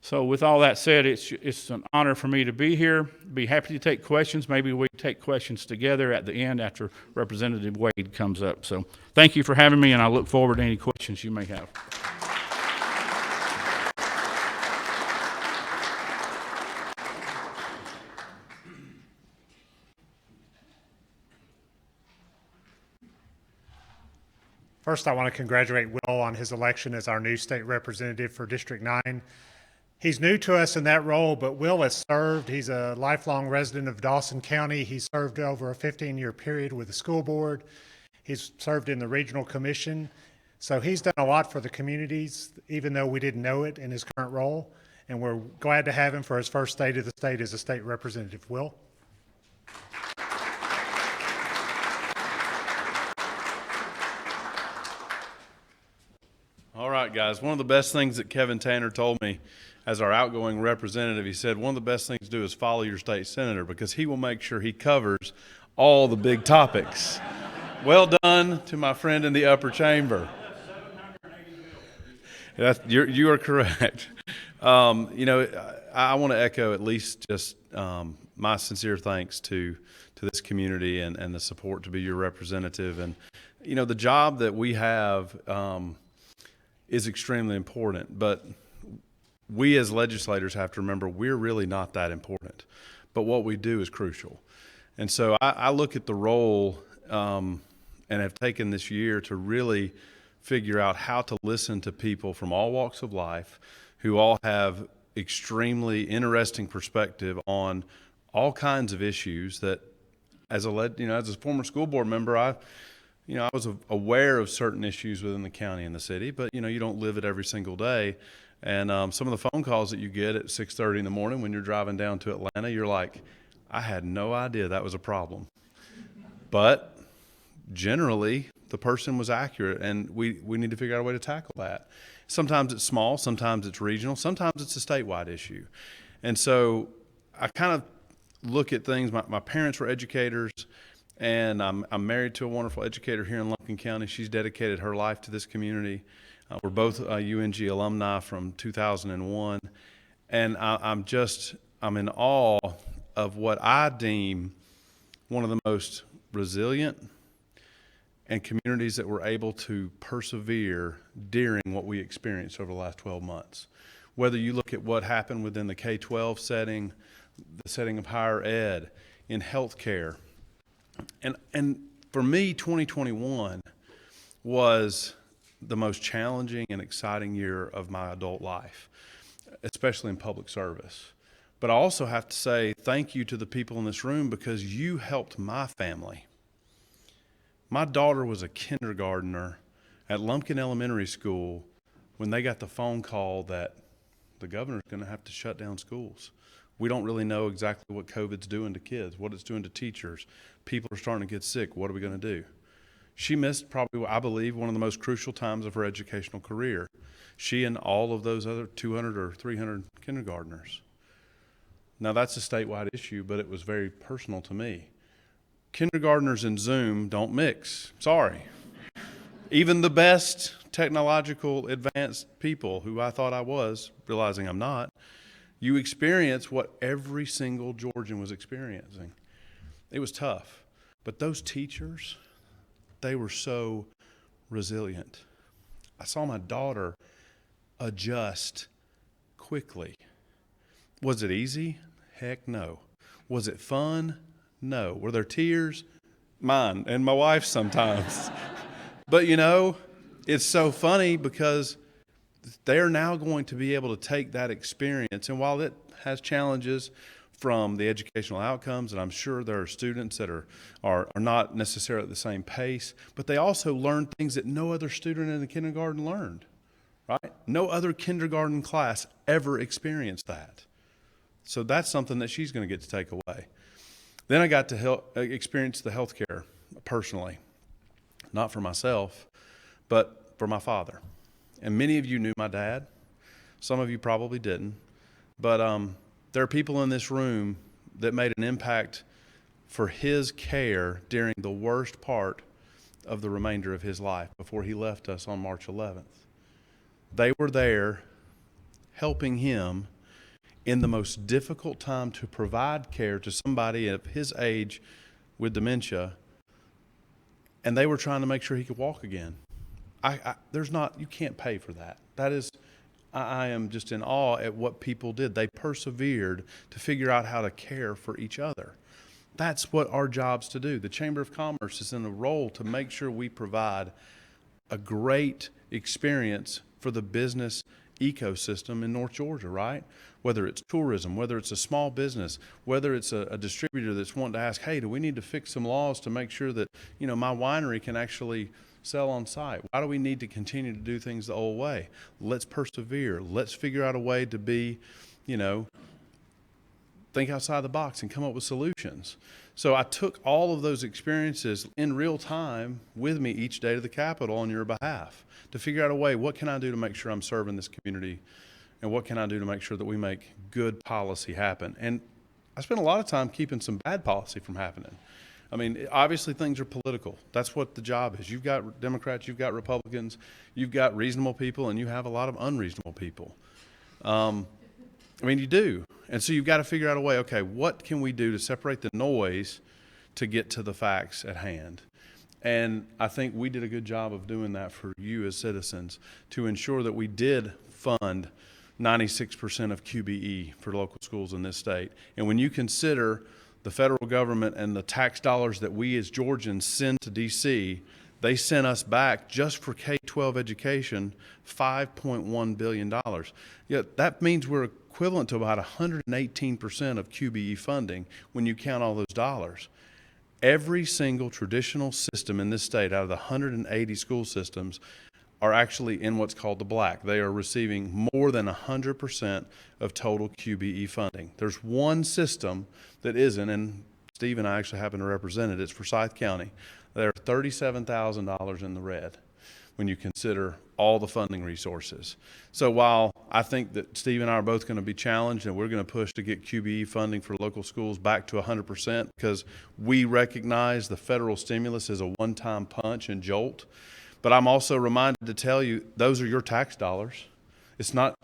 So with all that said, it's an honor for me to be here. Be happy to take questions. Maybe we take questions together at the end after Representative Wade comes up. So thank you for having me, and I look forward to any questions you may have. First, I want to congratulate Will on his election as our new state representative for District 9. He's new to us in that role, but Will has served. He's a lifelong resident of Dawson County. He's served over a 15-year period with the school board. He's served in the regional commission. So he's done a lot for the communities, even though we didn't know it in his current role. And we're glad to have him for his first state of the state as a state representative. Will? All right, guys. One of the best things that Kevin Tanner told me as our outgoing representative, he said, one of the best things to do is follow your state senator because he will make sure he covers all the big topics. Well done to my friend in the upper chamber. You are correct. You know, I want to echo at least just my sincere thanks to this community and the support to be your representative. And, you know, the job that we have is extremely important, but we as legislators have to remember we're really not that important, but what we do is crucial. And so I look at the role and have taken this year to really figure out how to listen to people from all walks of life who all have extremely interesting perspective on all kinds of issues that as a former school board member, I was aware of certain issues within the county and the city, but you don't live it every single day. And some of the phone calls that you get at 6:30 in the morning when you're driving down to Atlanta, you're like, I had no idea that was a problem. But generally, the person was accurate, and we need to figure out a way to tackle that. Sometimes it's small, sometimes it's regional, sometimes it's a statewide issue. And so I kind of look at things. My parents were educators, and I'm married to a wonderful educator here in Lumpkin County. She's dedicated her life to this community. We're both UNG alumni from 2001, and I'm in awe of what I deem one of the most resilient and communities that were able to persevere during what we experienced over the last 12 months. Whether you look at what happened within the K-12 setting, the setting of higher ed, in healthcare, and for me, 2021 was the most challenging and exciting year of my adult life, especially in public service. But I also have to say thank you to the people in this room because you helped my family. My daughter was a kindergartner at Lumpkin Elementary School when they got the phone call that the governor's going to have to shut down schools. We don't really know exactly what COVID's doing to kids, what it's doing to teachers. People are starting to get sick. What are we going to do? She missed probably, I believe, one of the most crucial times of her educational career. She and all of those other 200 or 300 kindergartners. Now, that's a statewide issue, but it was very personal to me. Kindergartners and Zoom don't mix. Sorry. Even the best technological advanced people who I thought I was, realizing I'm not, you experience what every single Georgian was experiencing. It was tough. But those teachers, they were so resilient. I saw my daughter adjust quickly. Was it easy? Heck no. Was it fun? No. Were there tears? Mine and my wife's sometimes. But it's so funny because they're now going to be able to take that experience. And while it has challenges from the educational outcomes, and I'm sure there are students that are not necessarily at the same pace, but they also learn things that no other student in the kindergarten learned, right? No other kindergarten class ever experienced that. So that's something that she's going to get to take away. Then I got to experience the healthcare personally, not for myself, but for my father. And many of you knew my dad. Some of you probably didn't. But there are people in this room that made an impact for his care during the worst part of the remainder of his life before he left us on March 11th. They were there helping him in the most difficult time to provide care to somebody of his age with dementia, and they were trying to make sure he could walk again. You can't pay for that. That is, I am just in awe at what people did. They persevered to figure out how to care for each other. That's what our job's to do. The Chamber of Commerce is in a role to make sure we provide a great experience for the business ecosystem in North Georgia, right? Whether it's tourism, whether it's a small business, whether it's a distributor that's wanting to ask, hey, do we need to fix some laws to make sure that, my winery can actually sell on site? Why do we need to continue to do things the old way? Let's persevere. Let's figure out a way to be, think outside the box and come up with solutions. So I took all of those experiences in real time with me each day to the Capitol on your behalf to figure out a way, what can I do to make sure I'm serving this community, and what can I do to make sure that we make good policy happen? And I spent a lot of time keeping some bad policy from happening. I mean, obviously things are political. That's what the job is. You've got Democrats, you've got Republicans, you've got reasonable people, and you have a lot of unreasonable people. You do. And so you've got to figure out a way, okay, what can we do to separate the noise to get to the facts at hand? And I think we did a good job of doing that for you as citizens to ensure that we did fund 96% of QBE for local schools in this state. And when you consider the federal government and the tax dollars that we as Georgians send to D.C., they sent us back just for K-12 education $5.1 billion. Yet that means we're equivalent to about 118% of QBE funding when you count all those dollars. Every single traditional system in this state out of the 180 school systems are actually in what's called the black. They are receiving more than 100% of total QBE funding. There's one system that isn't, and Steve and I actually happen to represent it. It's Forsyth County. They're $37,000 in the red when you consider all the funding resources. So while I think that Steve and I are both going to be challenged and we're going to push to get QBE funding for local schools back to 100% because we recognize the federal stimulus is a one-time punch and jolt, but I'm also reminded to tell you those are your tax dollars. It's not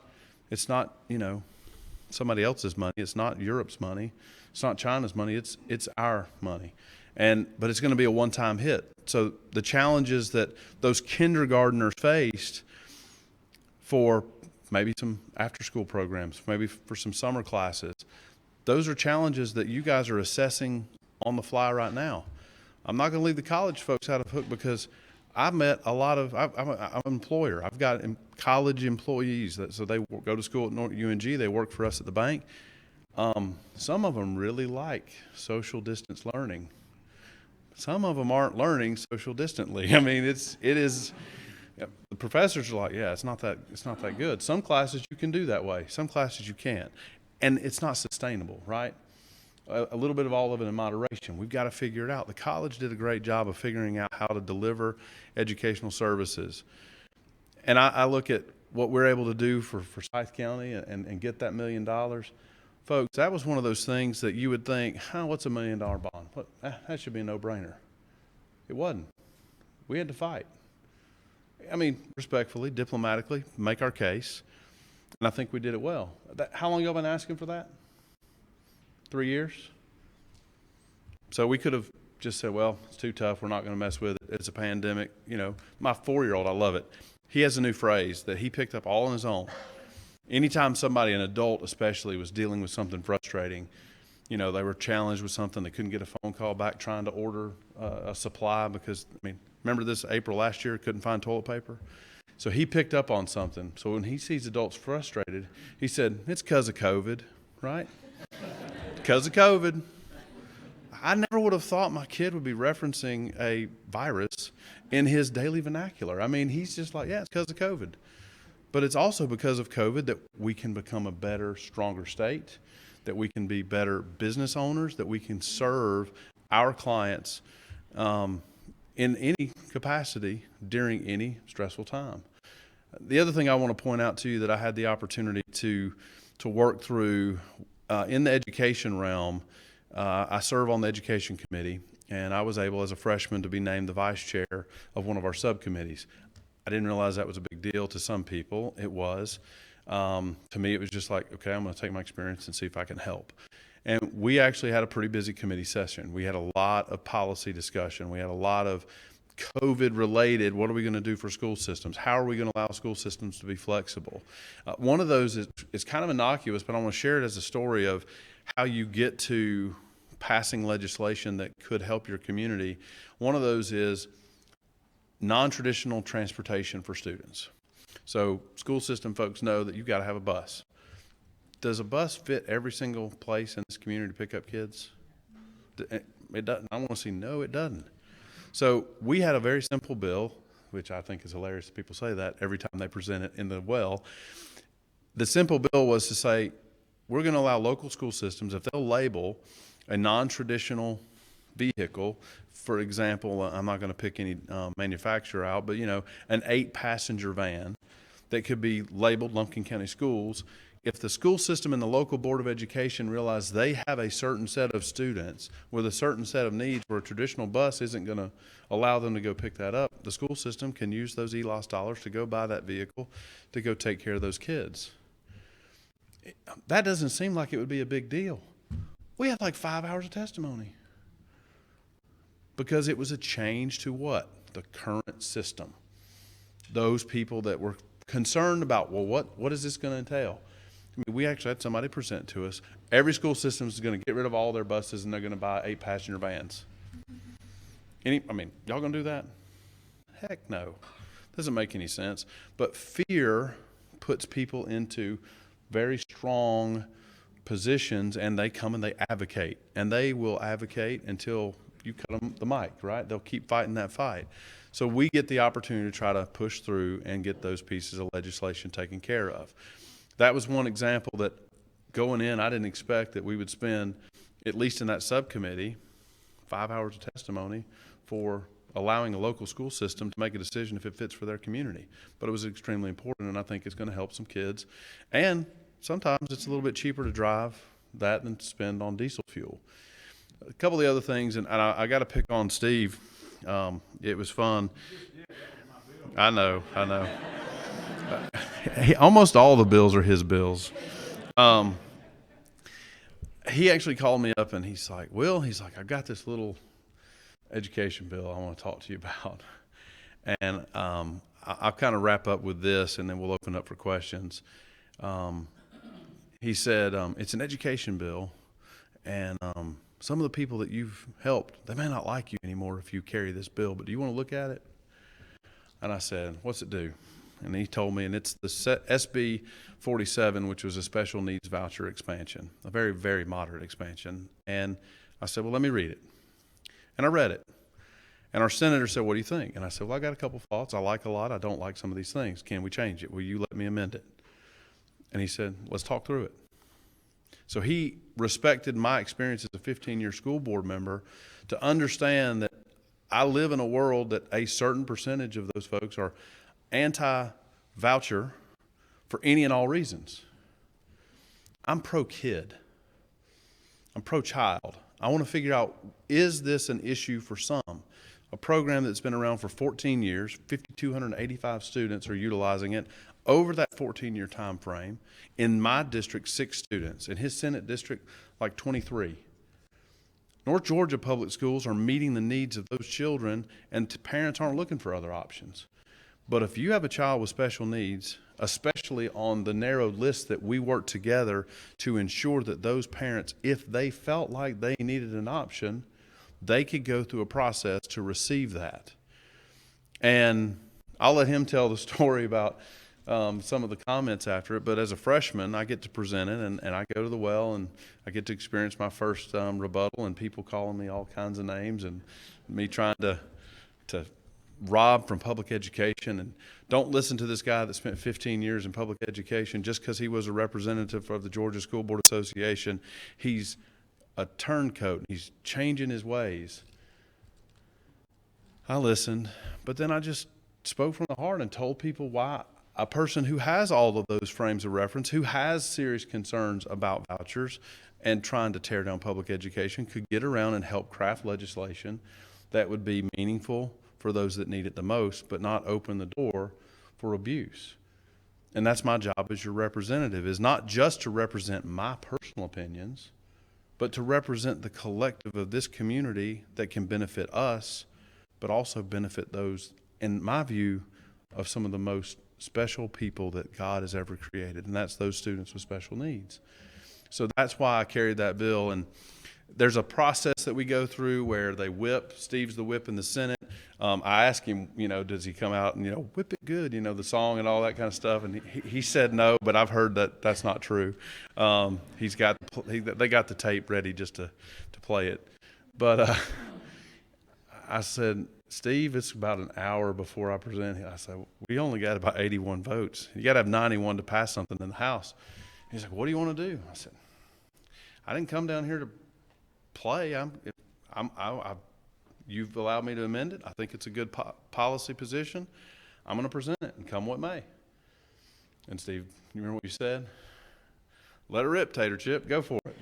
somebody else's money. It's not Europe's money. It's not China's money. It's our money. But it's going to be a one-time hit. So the challenges that those kindergartners faced for maybe some after-school programs, maybe for some summer classes, those are challenges that you guys are assessing on the fly right now. I'm not going to leave the college folks out of hook because I've met a lot of, I'm an employer. I've got college employees, so they go to school at UNG, they work for us at the bank. Some of them really like social distance learning. Some of them aren't learning social distantly. I mean, it is. The professors are like, yeah, it's not that good. Some classes you can do that way. Some classes you can't, and it's not sustainable, right? A little bit of all of it in moderation. We've got to figure it out. The college did a great job of figuring out how to deliver educational services, and I look at what we're able to do for Forsyth County and get that $1 million. Folks, that was one of those things that you would think, what's $1 million bond? That should be a no-brainer. It wasn't. We had to fight. I mean, respectfully, diplomatically, make our case, and I think we did it well. How long y'all been asking for that? 3 years? So we could have just said, well, it's too tough. We're not going to mess with it. It's a pandemic. My 4-year-old, I love it. He has a new phrase that he picked up all on his own. Anytime somebody, an adult especially, was dealing with something frustrating, they were challenged with something, they couldn't get a phone call back trying to order a supply because, remember this April last year, couldn't find toilet paper? So he picked up on something. So when he sees adults frustrated, he said, it's because of COVID, right? Because of COVID. I never would have thought my kid would be referencing a virus in his daily vernacular. He's just like, yeah, it's because of COVID. But it's also because of COVID that we can become a better, stronger state, that we can be better business owners, that we can serve our clients in any capacity during any stressful time. The other thing I want to point out to you that I had the opportunity to work through in the education realm, I serve on the education committee, and I was able as a freshman to be named the vice chair of one of our subcommittees. I didn't realize that was a big deal to some people. It was. To me, it was just like, okay, I'm going to take my experience and see if I can help. And we actually had a pretty busy committee session. We had a lot of policy discussion. We had a lot of COVID related, what are we going to do for school systems? How are we going to allow school systems to be flexible? One of those is kind of innocuous, but I want to share it as a story of how you get to passing legislation that could help your community. One of those is non-traditional transportation for students. So school system folks know that you've got to have a bus. Does a bus fit every single place in this community to pick up kids? It doesn't. I want to see no, it doesn't. So we had a very simple bill, which I think is hilarious that people say that every time they present it in the well. The simple bill was to say, we're going to allow local school systems, if they'll label a non-traditional vehicle, for example, I'm not going to pick any manufacturer out, but you know, an 8-passenger van that could be labeled Lumpkin County Schools. If the school system and the local board of education realize they have a certain set of students with a certain set of needs where a traditional bus isn't going to allow them to go pick that up, the school system can use those ELOS dollars to go buy that vehicle to go take care of those kids. That doesn't seem like it would be a big deal. We had like 5 hours of testimony because it was a change to what? The current system. Those people that were concerned about, well, what is this going to entail? I mean, we actually had somebody present to us, every school system is going to get rid of all their buses and they're going to buy 8-passenger vans. Y'all going to do that? Heck no. Doesn't make any sense. But fear puts people into very strong positions, and they come and they advocate. And they will advocate until you cut them the mic, right? They'll keep fighting that fight. So we get the opportunity to try to push through and get those pieces of legislation taken care of. That was one example that going in, I didn't expect that we would spend, at least in that subcommittee, 5 hours of testimony for allowing a local school system to make a decision if it fits for their community. But it was extremely important, and I think it's going to help some kids. And sometimes it's a little bit cheaper to drive that than to spend on diesel fuel. A couple of the other things, and I got to pick on Steve. It was fun. I know. Almost all the bills are his bills. He actually called me up and he's like, I've got this little education bill I want to talk to you about. And I'll kind of wrap up with this and then we'll open up for questions. He said, it's an education bill, and some of the people that you've helped, they may not like you anymore if you carry this bill, but do you want to look at it? And I said, what's it do? And he told me, and it's the SB 47, which was a special needs voucher expansion, a very, very moderate expansion. And I said, well, let me read it. And I read it. And our senator said, what do you think? And I said, well, I got a couple thoughts. I like a lot. I don't like some of these things. Can we change it? Will you let me amend it? And he said, let's talk through it. So he respected my experience as a 15-year school board member to understand that I live in a world that a certain percentage of those folks are anti-voucher for any and all reasons. I'm pro-kid. I'm pro-child. I want to figure out, is this an issue for some? A program that's been around for 14 years, 5,285 students are utilizing it over that 14-year time frame. In my district, 6 students. In his Senate district, like 23. North Georgia public schools are meeting the needs of those children, and parents aren't looking for other options. But if you have a child with special needs, especially on the narrow list that we work together to ensure that those parents, if they felt like they needed an option, they could go through a process to receive that. And I'll let him tell the story about some of the comments after it, but as a freshman, I get to present it, and I go to the well, and I get to experience my first rebuttal, and people calling me all kinds of names, and me trying to rob from public education. And don't listen to this guy that spent 15 years in public education just because he was a representative of the Georgia School Board Association. He's a turncoat. He's changing his ways. I listened, but then I just spoke from the heart and told people why a person who has all of those frames of reference, who has serious concerns about vouchers and trying to tear down public education, could get around and help craft legislation that would be meaningful for those that need it the most, but not open the door for abuse. and that's my job as your representative, is not just to represent my personal opinions, but to represent the collective of this community that can benefit us, but also benefit those, in my view, of some of the most special people that God has ever created, and that's those students with special needs. So that's why I carried that bill. And there's a process that we go through where they whip. Steve's the whip in the Senate. I asked him, does he come out and, whip it good, the song and all that kind of stuff. And he said no, but I've heard that that's not true. They got the tape ready just to play it. But I said, Steve, it's about an hour before I present. I said, we only got about 81 votes. You got to have 91 to pass something in the House. He's like, what do you want to do? I said, I didn't come down here to play. You've allowed me to amend it. I think it's a good policy position. I'm going to present it and come what may. And Steve, you remember what you said? Let it rip, Tater Chip. Go for it.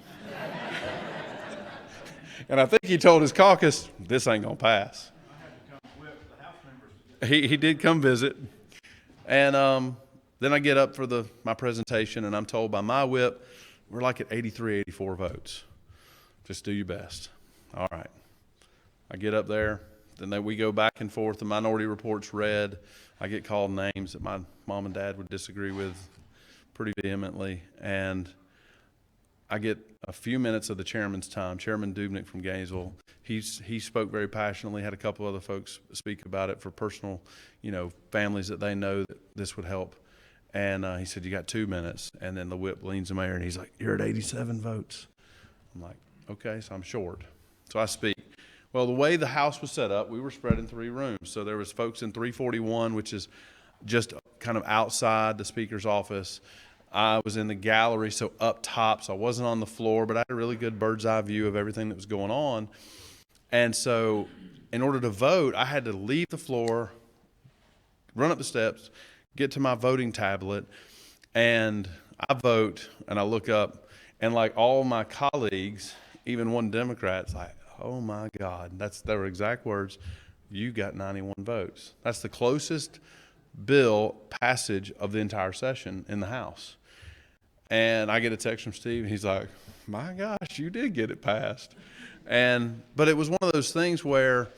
And I think he told his caucus, this ain't going to pass. I had to come whip the House members. He did come visit. And then I get up for my presentation, and I'm told by my whip, we're like at 83, 84 votes. Just do your best. All right. I get up there. Then we go back and forth. The minority report's read. I get called names that my mom and dad would disagree with pretty vehemently. And I get a few minutes of the chairman's time. Chairman Dubnik from Gainesville, he spoke very passionately, had a couple other folks speak about it for personal, families that they know that this would help. And he said, you got 2 minutes. And then the whip leans the mayor, and he's like, you're at 87 votes. I'm like, okay, so I'm short. So I speak. Well, the way the House was set up, we were spread in 3 rooms. So there was folks in 341, which is just kind of outside the speaker's office. I was in the gallery, so up top, so I wasn't on the floor, but I had a really good bird's eye view of everything that was going on. And so in order to vote, I had to leave the floor, run up the steps, get to my voting tablet, and I vote, and I look up, and like all my colleagues, even one Democrat's like, oh my God, that's their exact words, you got 91 votes. That's the closest bill passage of the entire session in the House. And I get a text from Steve, and he's like, my gosh, you did get it passed. But it was one of those things where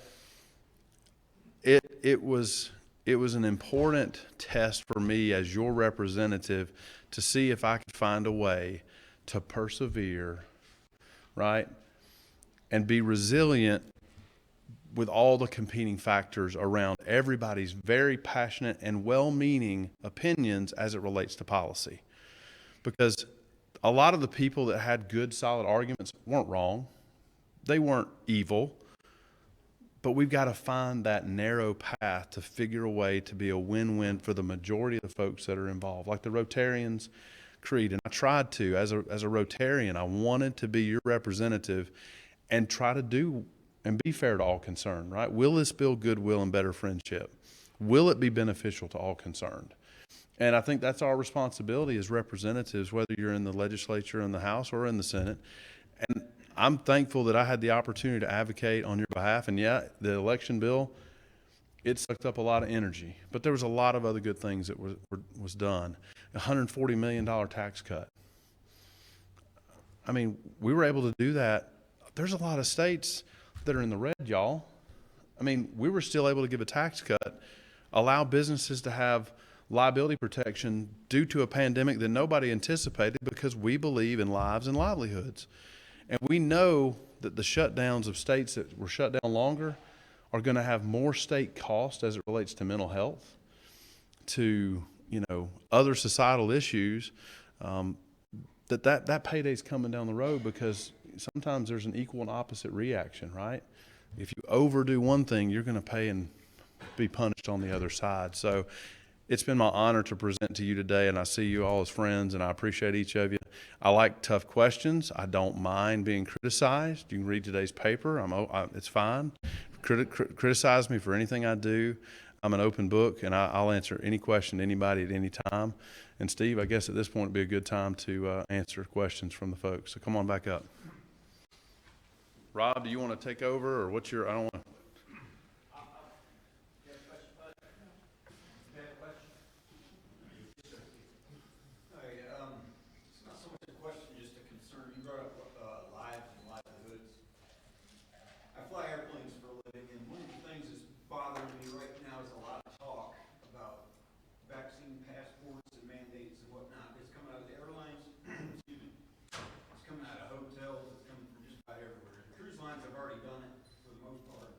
it was an important test for me as your representative to see if I could find a way to persevere, right, and be resilient with all the competing factors around everybody's very passionate and well-meaning opinions as it relates to policy. Because a lot of the people that had good, solid arguments weren't wrong. They weren't evil. But we've got to find that narrow path to figure a way to be a win-win for the majority of the folks that are involved. Like the Rotarians Creed, and I tried to, as a Rotarian, I wanted to be your representative and try to do and be fair to all concerned, right? Will this build goodwill and better friendship? Will it be beneficial to all concerned? And I think that's our responsibility as representatives, whether you're in the legislature, in the House, or in the Senate. And I'm thankful that I had the opportunity to advocate on your behalf. And yeah, the election bill, it sucked up a lot of energy. But there was a lot of other good things that was done. A $140 million tax cut. I mean, we were able to do that. There's a lot of states that are in the red, y'all. I mean, we were still able to give a tax cut, allow businesses to have liability protection due to a pandemic that nobody anticipated, because we believe in lives and livelihoods. And we know that the shutdowns of states that were shut down longer are going to have more state cost as it relates to mental health, to, other societal issues, that payday's coming down the road, because sometimes there's an equal and opposite reaction, right? If you overdo one thing, you're going to pay and be punished on the other side. So it's been my honor to present to you today, and I see you all as friends, and I appreciate each of you. I like tough questions. I don't mind being criticized. You can read today's paper. It's fine. Criticize me for anything I do. I'm an open book, and I'll answer any question to anybody at any time. And Steve, I guess at this point would be a good time to answer questions from the folks. So come on back up. Rob, do you want to take over, or what's your? I don't want to. lines, I've already done it for the most part.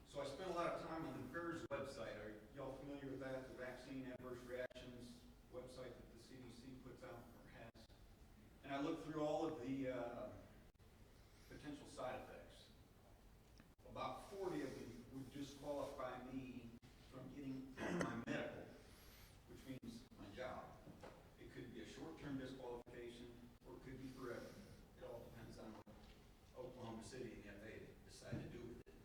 So I spent a lot of time on the VAERS website. Are y'all familiar with that? The Vaccine Adverse Reactions website that the CDC puts out or has. And I looked through all of the potential side effects. About 40 of them would disqualify me from getting my medical, which means my job. It could be a short-term disqualification or it could be forever. It all depends on what Oklahoma City and the FAA decide to do with it.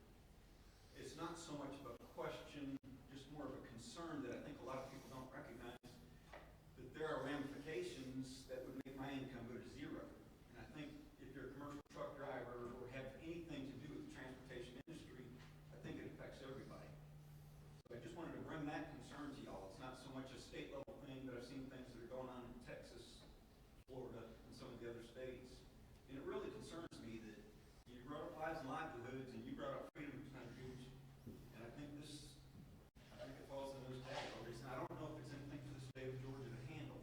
It's not so much of a question, just more of a concern that I think a lot of people don't recognize, that there are ramifications that would make my income go to zero. And I think if you're a commercial truck driver or have anything to do with the transportation industry, I think it affects everybody. So I just wanted to bring that concern to y'all. It's not so much a state level thing, but I've seen things that are going on in Texas, Florida, and some of the other states. And it really concerns me that you brought up lives and livelihoods and you brought up freedom of Gooch. And I think it falls into those categories. And I don't know if it's anything for the state of Georgia to handle.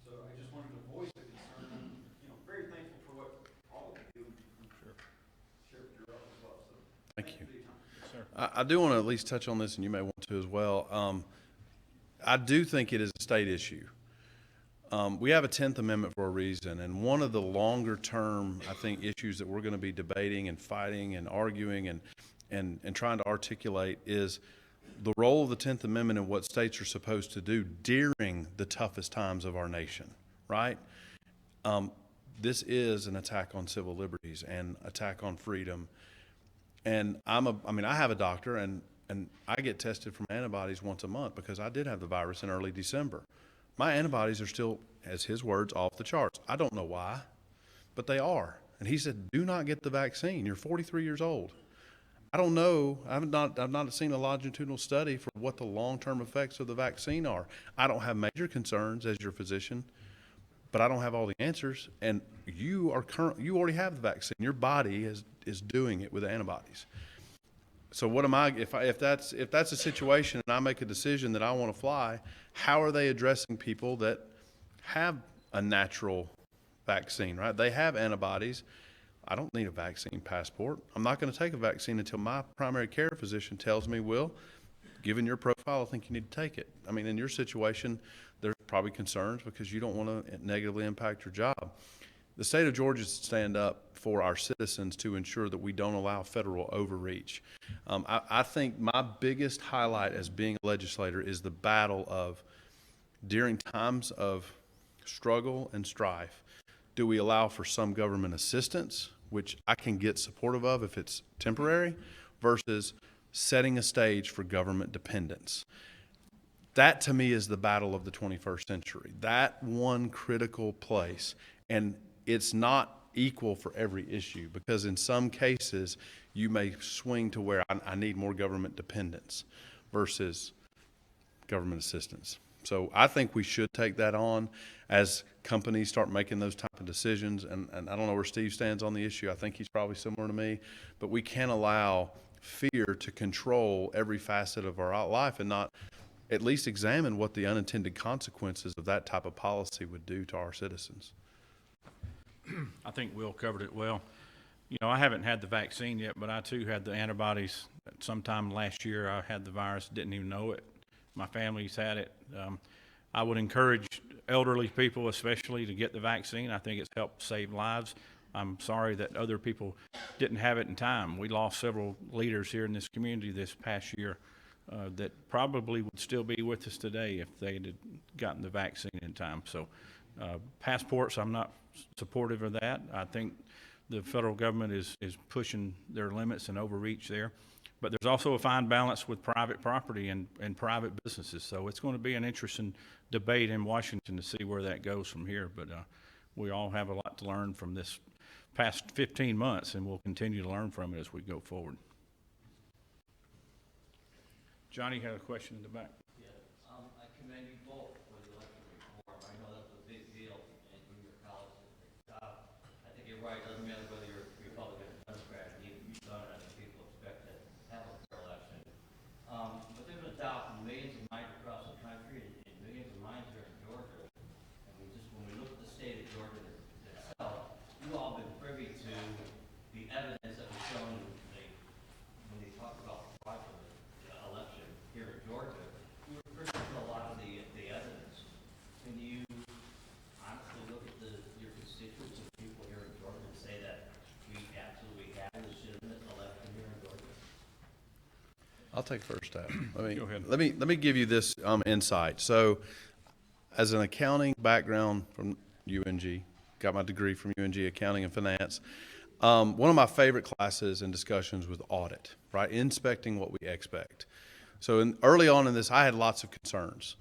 So I just wanted to voice the concern. I'm, very thankful for what all of you do. Sure. Sheriff Jarrard as well. So thank you for your time. I do want to at least touch on this, and you may want to as well. I do think it is a state issue. We have a 10th Amendment for a reason, and one of the longer term, I think, issues that we're going to be debating and fighting and arguing and trying to articulate is the role of the 10th Amendment and what states are supposed to do during the toughest times of our nation, right? This is an attack on civil liberties and attack on freedom. And I have a doctor, and I get tested for my antibodies once a month because I did have the virus in early December. My antibodies are still, as his words, off the charts. I don't know why, but they are. And he said, do not get the vaccine. You're 43 years old. I don't know. I've not seen a longitudinal study for what the long-term effects of the vaccine are. I don't have major concerns as your physician, but I don't have all the answers. And you already have the vaccine. Your body is doing it with antibodies. So what am I, if that's a situation and I make a decision that I want to fly, how are they addressing people that have a natural vaccine, right? They have antibodies. I don't need a vaccine passport. I'm not going to take a vaccine until my primary care physician tells me, Will, given your profile, I think you need to take it. I mean, in your situation, there's probably concerns because you don't want to negatively impact your job. The state of Georgia stand up for our citizens to ensure that we don't allow federal overreach. I think my biggest highlight as being a legislator is the battle of, during times of struggle and strife, do we allow for some government assistance, which I can get supportive of if it's temporary, versus setting a stage for government dependence. That to me is the battle of the 21st century. That one critical place. And it's not equal for every issue because in some cases you may swing to where I need more government dependence versus government assistance. So I think we should take that on as companies start making those type of decisions. And I don't know where Steve stands on the issue. I think he's probably similar to me, but we can't allow fear to control every facet of our life and not at least examine what the unintended consequences of that type of policy would do to our citizens. I think Will covered it well. I haven't had the vaccine yet, but I too had the antibodies sometime last year. I had the virus, didn't even know it. My family's had it. I would encourage elderly people especially to get the vaccine. I think it's helped save lives. I'm sorry that other people didn't have it in time. We lost several leaders here in this community this past year that probably would still be with us today if they had gotten the vaccine in time. So passports, I'm not supportive of that. I think the federal government is pushing their limits and overreach there. But there's also a fine balance with private property and private businesses. So it's going to be an interesting debate in Washington to see where that goes from here. But we all have a lot to learn from this past 15 months, and we'll continue to learn from it as we go forward. Johnny had a question in the back. Yeah, I commend you both for the election reform. I know that was a big deal in your college district. I think you're right. It doesn't matter whether you're Republican or Democrat. You've done it. I think people expect to have a fair election. But there's a doubt in millions of minds across the country and millions of minds here in Georgia. And when we look at the state of Georgia itself, you've all been privy to the I'll take first stab. Go ahead. Let me give you this insight. So, as an accounting background from UNG, got my degree from UNG, accounting and finance. One of my favorite classes and discussions was audit, right? Inspecting what we expect. So early on in this, I had lots of concerns,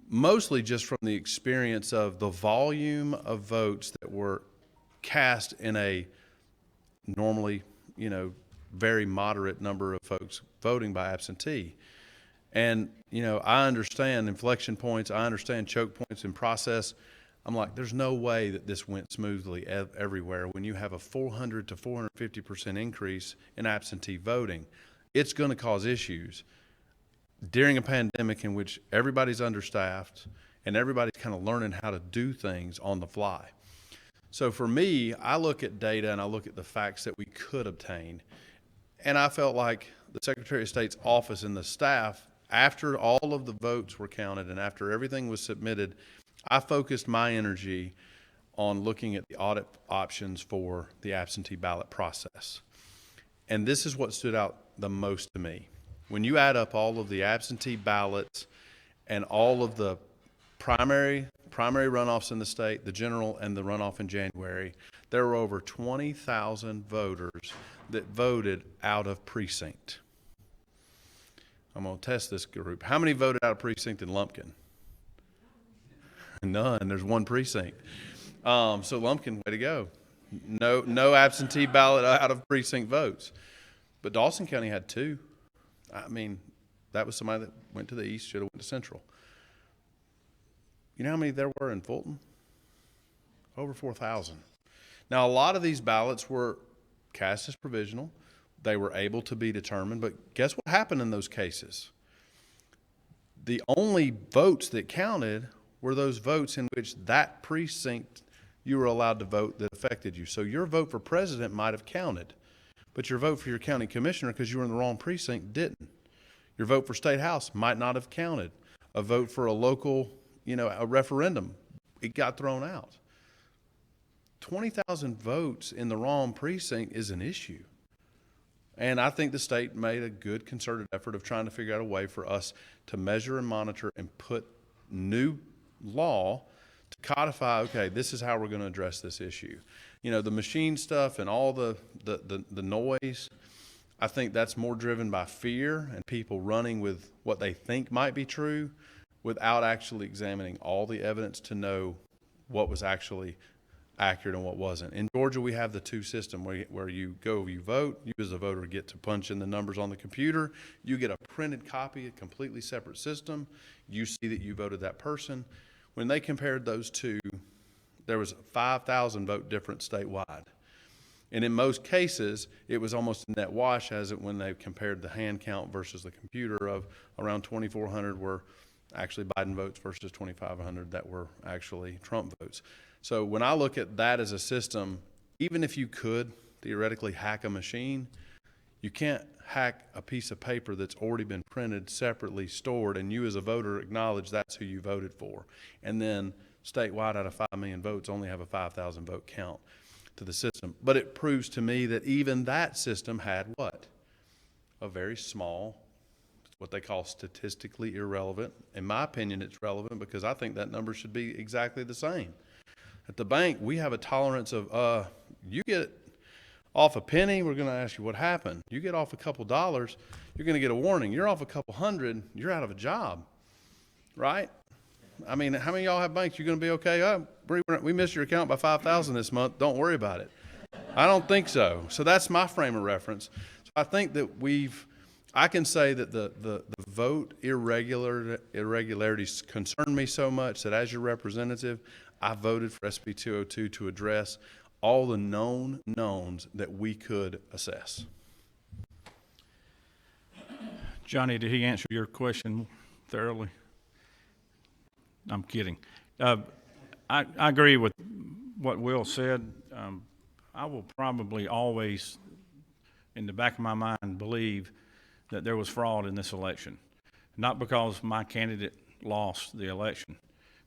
mostly just from the experience of the volume of votes that were cast in a normally, very moderate number of folks voting by absentee. And, I understand inflection points, I understand choke points in process. I'm like, there's no way that this went smoothly everywhere when you have a 400 to 450% increase in absentee voting. It's going to cause issues during a pandemic in which everybody's understaffed and everybody's kind of learning how to do things on the fly. So for me, I look at data and I look at the facts that we could obtain. And I felt like the Secretary of State's office and the staff, after all of the votes were counted and after everything was submitted, I focused my energy on looking at the audit options for the absentee ballot process. And this is what stood out the most to me. When you add up all of the absentee ballots and all of the primary runoffs in the state, the general and the runoff in January, there were over 20,000 voters that voted out of precinct. I'm going to test this group. How many voted out of precinct in Lumpkin? None. There's one precinct. So Lumpkin, way to go. No absentee ballot out of precinct votes. But Dawson County had 2. I mean, that was somebody that went to the east, should have went to Central. You know how many there were in Fulton? Over 4,000. Now, a lot of these ballots were cast as provisional. They were able to be determined, but guess what happened in those cases? The only votes that counted were those votes in which that precinct you were allowed to vote that affected you. So your vote for president might have counted, but your vote for your county commissioner, because you were in the wrong precinct, didn't. Your vote for state house might not have counted. A vote for a local, a referendum, it got thrown out. 20,000 votes in the wrong precinct is an issue. And I think the state made a good concerted effort of trying to figure out a way for us to measure and monitor and put new law to codify, okay, this is how we're going to address this issue. The machine stuff and all the noise, I think that's more driven by fear and people running with what they think might be true without actually examining all the evidence to know what was actually accurate and what wasn't. In Georgia, we have the 2 system where you go, you vote, you as a voter get to punch in the numbers on the computer, you get a printed copy, a completely separate system, you see that you voted that person. When they compared those 2, there was a 5,000 vote difference statewide. And in most cases, it was almost a net wash as it when they compared the hand count versus the computer of around 2,400 were actually Biden votes versus 2,500 that were actually Trump votes. So when I look at that as a system, even if you could theoretically hack a machine, you can't hack a piece of paper that's already been printed, separately stored, and you as a voter acknowledge that's who you voted for. And then statewide out of 5 million votes only have a 5,000 vote count to the system. But it proves to me that even that system had what? A very small, what they call statistically irrelevant. In my opinion, it's relevant because I think that number should be exactly the same. At the bank, we have a tolerance of, you get off a penny, we're going to ask you what happened. You get off a couple dollars, you're going to get a warning. You're off a couple hundred, you're out of a job, right? I mean, how many of y'all have banks? You're going to be okay? We missed your account by 5,000 this month. Don't worry about it. I don't think so. So that's my frame of reference. So I think that I can say that the vote irregularities concern me so much that as your representative, I voted for SB 202 to address all the known knowns that we could assess. Johnny, did he answer your question thoroughly? I'm kidding. I agree with what Will said. I will probably always, in the back of my mind, believe that there was fraud in this election. Not because my candidate lost the election,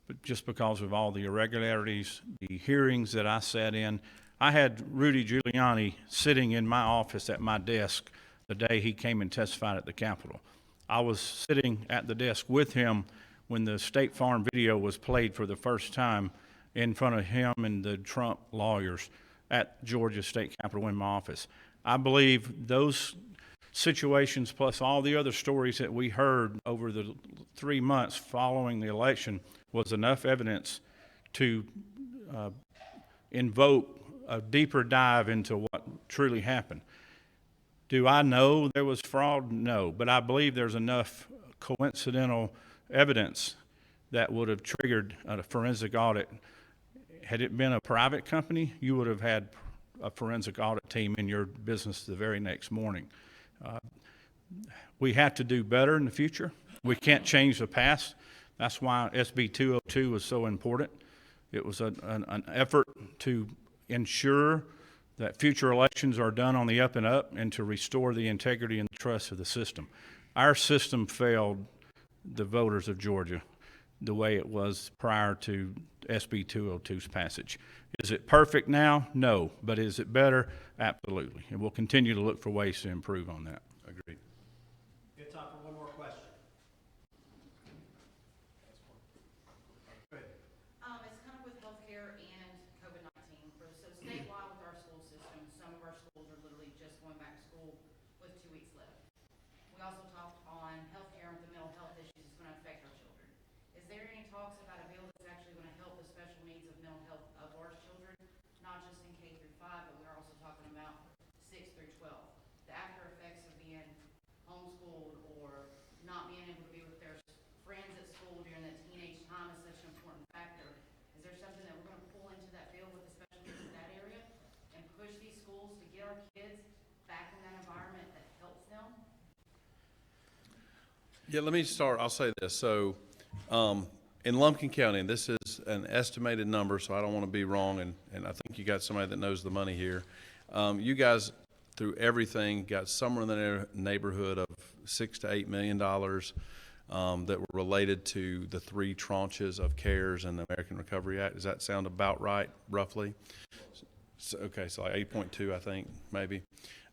but just because of all the irregularities, the hearings that I sat in. I had Rudy Giuliani sitting in my office at my desk the day he came and testified at the Capitol. I was sitting at the desk with him when the State Farm video was played for the first time in front of him and the Trump lawyers at Georgia State Capitol in my office. I believe those situations, plus all the other stories that we heard over the 3 months following the election, was enough evidence to invoke a deeper dive into what truly happened. Do I know there was fraud? No, but I believe there's enough coincidental evidence that would have triggered a forensic audit. Had it been a private company, you would have had a forensic audit team in your business the very next morning. We have to do better in the future. We can't change the past. That's why SB 202 was so important. It was an effort to ensure that future elections are done on the up and up and to restore the integrity and trust of the system. Our system failed the voters of Georgia the way it was prior to SB 202's passage. Is it perfect now? No. But is it better? Absolutely. And we'll continue to look for ways to improve on that. Agreed. We have time for one more question. Go ahead. It's kind of with healthcare and COVID-19. So statewide with our school system, some of our schools are literally just going back to school with 2 weeks left. We also talked on healthcare and the mental health issues it's going to affect our children. Is there any talks about a bill that's actually going to help the special needs of mental health of our children, not just in K through 5, but we're also talking about 6 through 12? The after effects of being homeschooled or not being able to be with their friends at school during that teenage time is such an important factor. Is there something that we're going to pull into that bill with the special needs in that area and push these schools to get our kids back in that environment that helps them? Yeah, let me start. I'll say this. So, in Lumpkin County, and this is an estimated number, so I don't want to be wrong, and I think you got somebody that knows the money here. You guys, through everything, got somewhere in the neighborhood of $6 to $8 million that were related to the 3 tranches of CARES and the American Recovery Act. Does that sound about right, roughly? So, okay, so like 8.2, I think, maybe.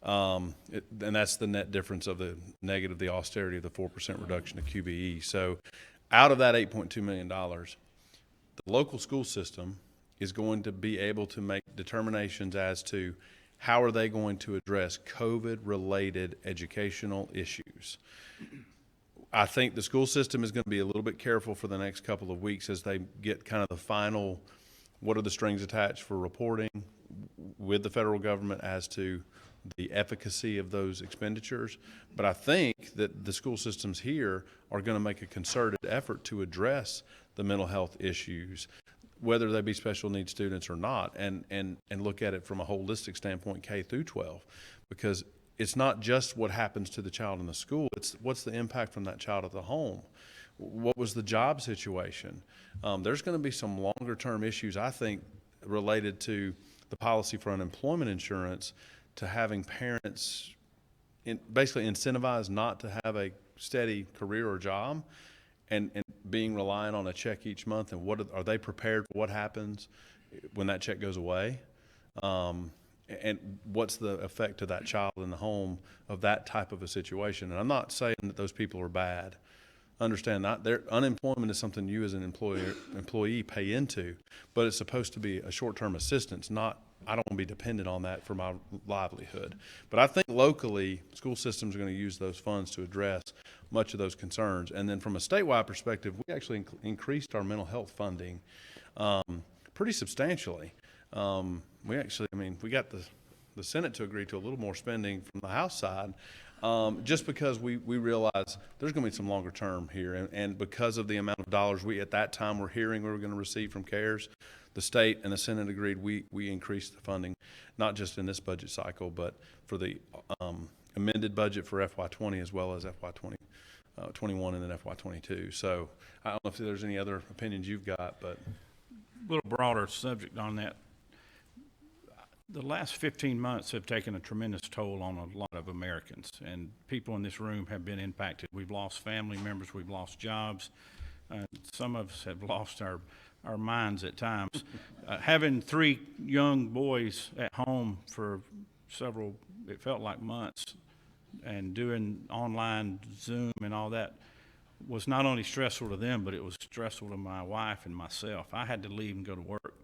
And that's the net difference of the negative, the austerity of the 4% reduction of QBE. So out of that $8.2 million, the local school system is going to be able to make determinations as to how are they going to address COVID-related educational issues. I think the school system is going to be a little bit careful for the next couple of weeks as they get kind of the final, what are the strings attached for reporting with the federal government as to the efficacy of those expenditures. But I think that the school systems here are going to make a concerted effort to address the mental health issues, whether they be special needs students or not, and look at it from a holistic standpoint, K through 12, because it's not just what happens to the child in the school, it's what's the impact from that child at the home. What was the job situation? There's going to be some longer term issues, I think, related to the policy for unemployment insurance, to having parents basically incentivized not to have a steady career or job, and being reliant on a check each month, and what are they prepared for what happens when that check goes away, and what's the effect to that child in the home of that type of a situation. And I'm not saying that those people are bad. Understand that their unemployment is something you as an employee pay into, but it's supposed to be a short-term assistance, not I don't want to be dependent on that for my livelihood. But I think locally, school systems are going to use those funds to address much of those concerns. And then from a statewide perspective, we actually increased our mental health funding pretty substantially. We actually, we got the Senate to agree to a little more spending from the House side, just because we realize there's going to be some longer term here. And because of the amount of dollars we at that time were hearing we were going to receive from CARES, the state and the Senate agreed we increased the funding, not just in this budget cycle, but for the amended budget for FY20 as well as FY21 and then FY22. So I don't know if there's any other opinions you've got, but A little broader subject on that. The last 15 months have taken a tremendous toll on a lot of Americans, and people in this room have been impacted. We've lost family members, we've lost jobs. Some of us have lost our minds at times. Having 3 young boys at home for several, it felt like months, and doing online Zoom and all that was not only stressful to them, but it was stressful to my wife and myself. I had to leave and go to work,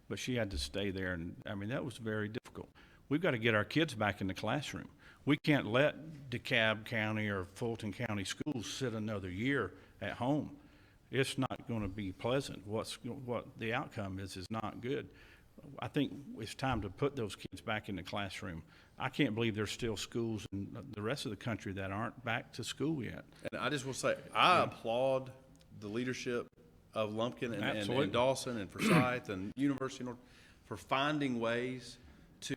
but she had to stay there, and I mean, that was very difficult. We've got to get our kids back in the classroom. We can't let DeKalb County or Fulton County schools sit another year at home. It's not going to be pleasant. What the outcome is not good. I think it's time to put those kids back in the classroom. I can't believe there's still schools in the rest of the country that aren't back to school yet. And I just will say, I applaud the leadership of Lumpkin and Dawson and Forsyth and University of North for finding ways to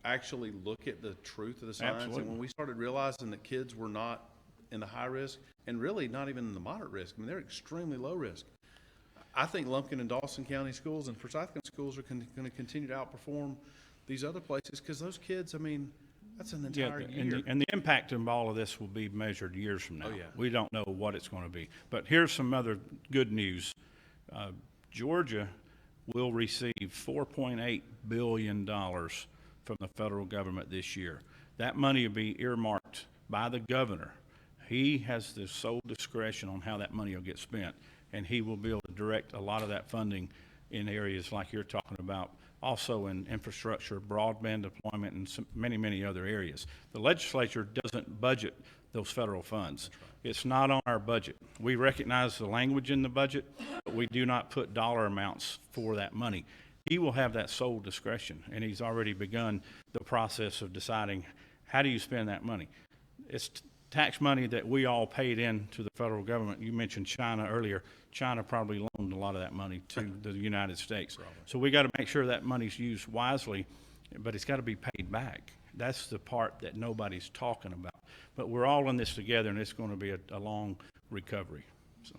actually look at the truth of the science. Absolutely. And when we started realizing that kids were not in the high risk and really not even in the moderate risk, I mean, they're extremely low risk. I think Lumpkin and Dawson County schools and Forsyth County schools are going to continue to outperform these other places because those kids, I mean, that's an entire year. And the impact of all of this will be measured years from now. Oh, yeah. We don't know what it's going to be. But here's some other good news. Georgia will receive $4.8 billion from the federal government this year. That money will be earmarked by the governor. He has the sole discretion on how that money will get spent, and he will be able to direct a lot of that funding in areas like you're talking about, also in infrastructure, broadband deployment, and many, many other areas. The legislature doesn't budget those federal funds. It's not on our budget. We recognize the language in the budget, but we do not put dollar amounts for that money. He will have that sole discretion, and he's already begun the process of deciding how do you spend that money. It's tax money that we all paid in to the federal government. You mentioned China earlier. China probably loaned a lot of that money to the United States. So we got to make sure that money's used wisely, but it's got to be paid back. That's the part that nobody's talking about. But we're all in this together, and it's going to be a long recovery. So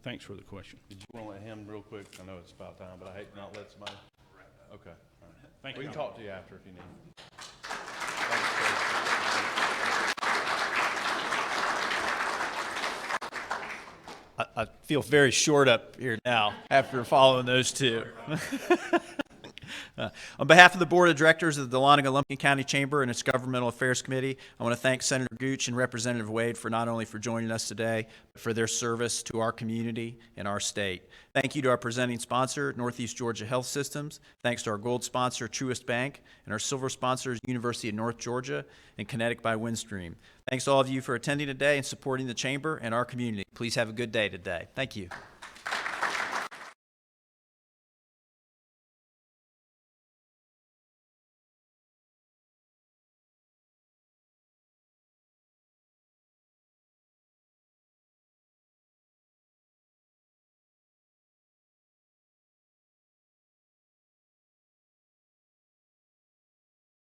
thanks for the question. Did you want to let him real quick? I know it's about time, but I hate to not let somebody. Okay. All right. Thank We you. can talk to you after if you need. I feel very short up here now after following those two. On behalf of the Board of Directors of the Dahlonega-Lumpkin County Chamber and its Governmental Affairs Committee, I want to thank Senator Gooch and Representative Wade for not only for joining us today, but for their service to our community and our state. Thank you to our presenting sponsor, Northeast Georgia Health Systems. Thanks to our gold sponsor, Truist Bank, and our silver sponsors, University of North Georgia and Kinetic by Windstream. Thanks to all of you for attending today and supporting the Chamber and our community. Please have a good day today. Thank you.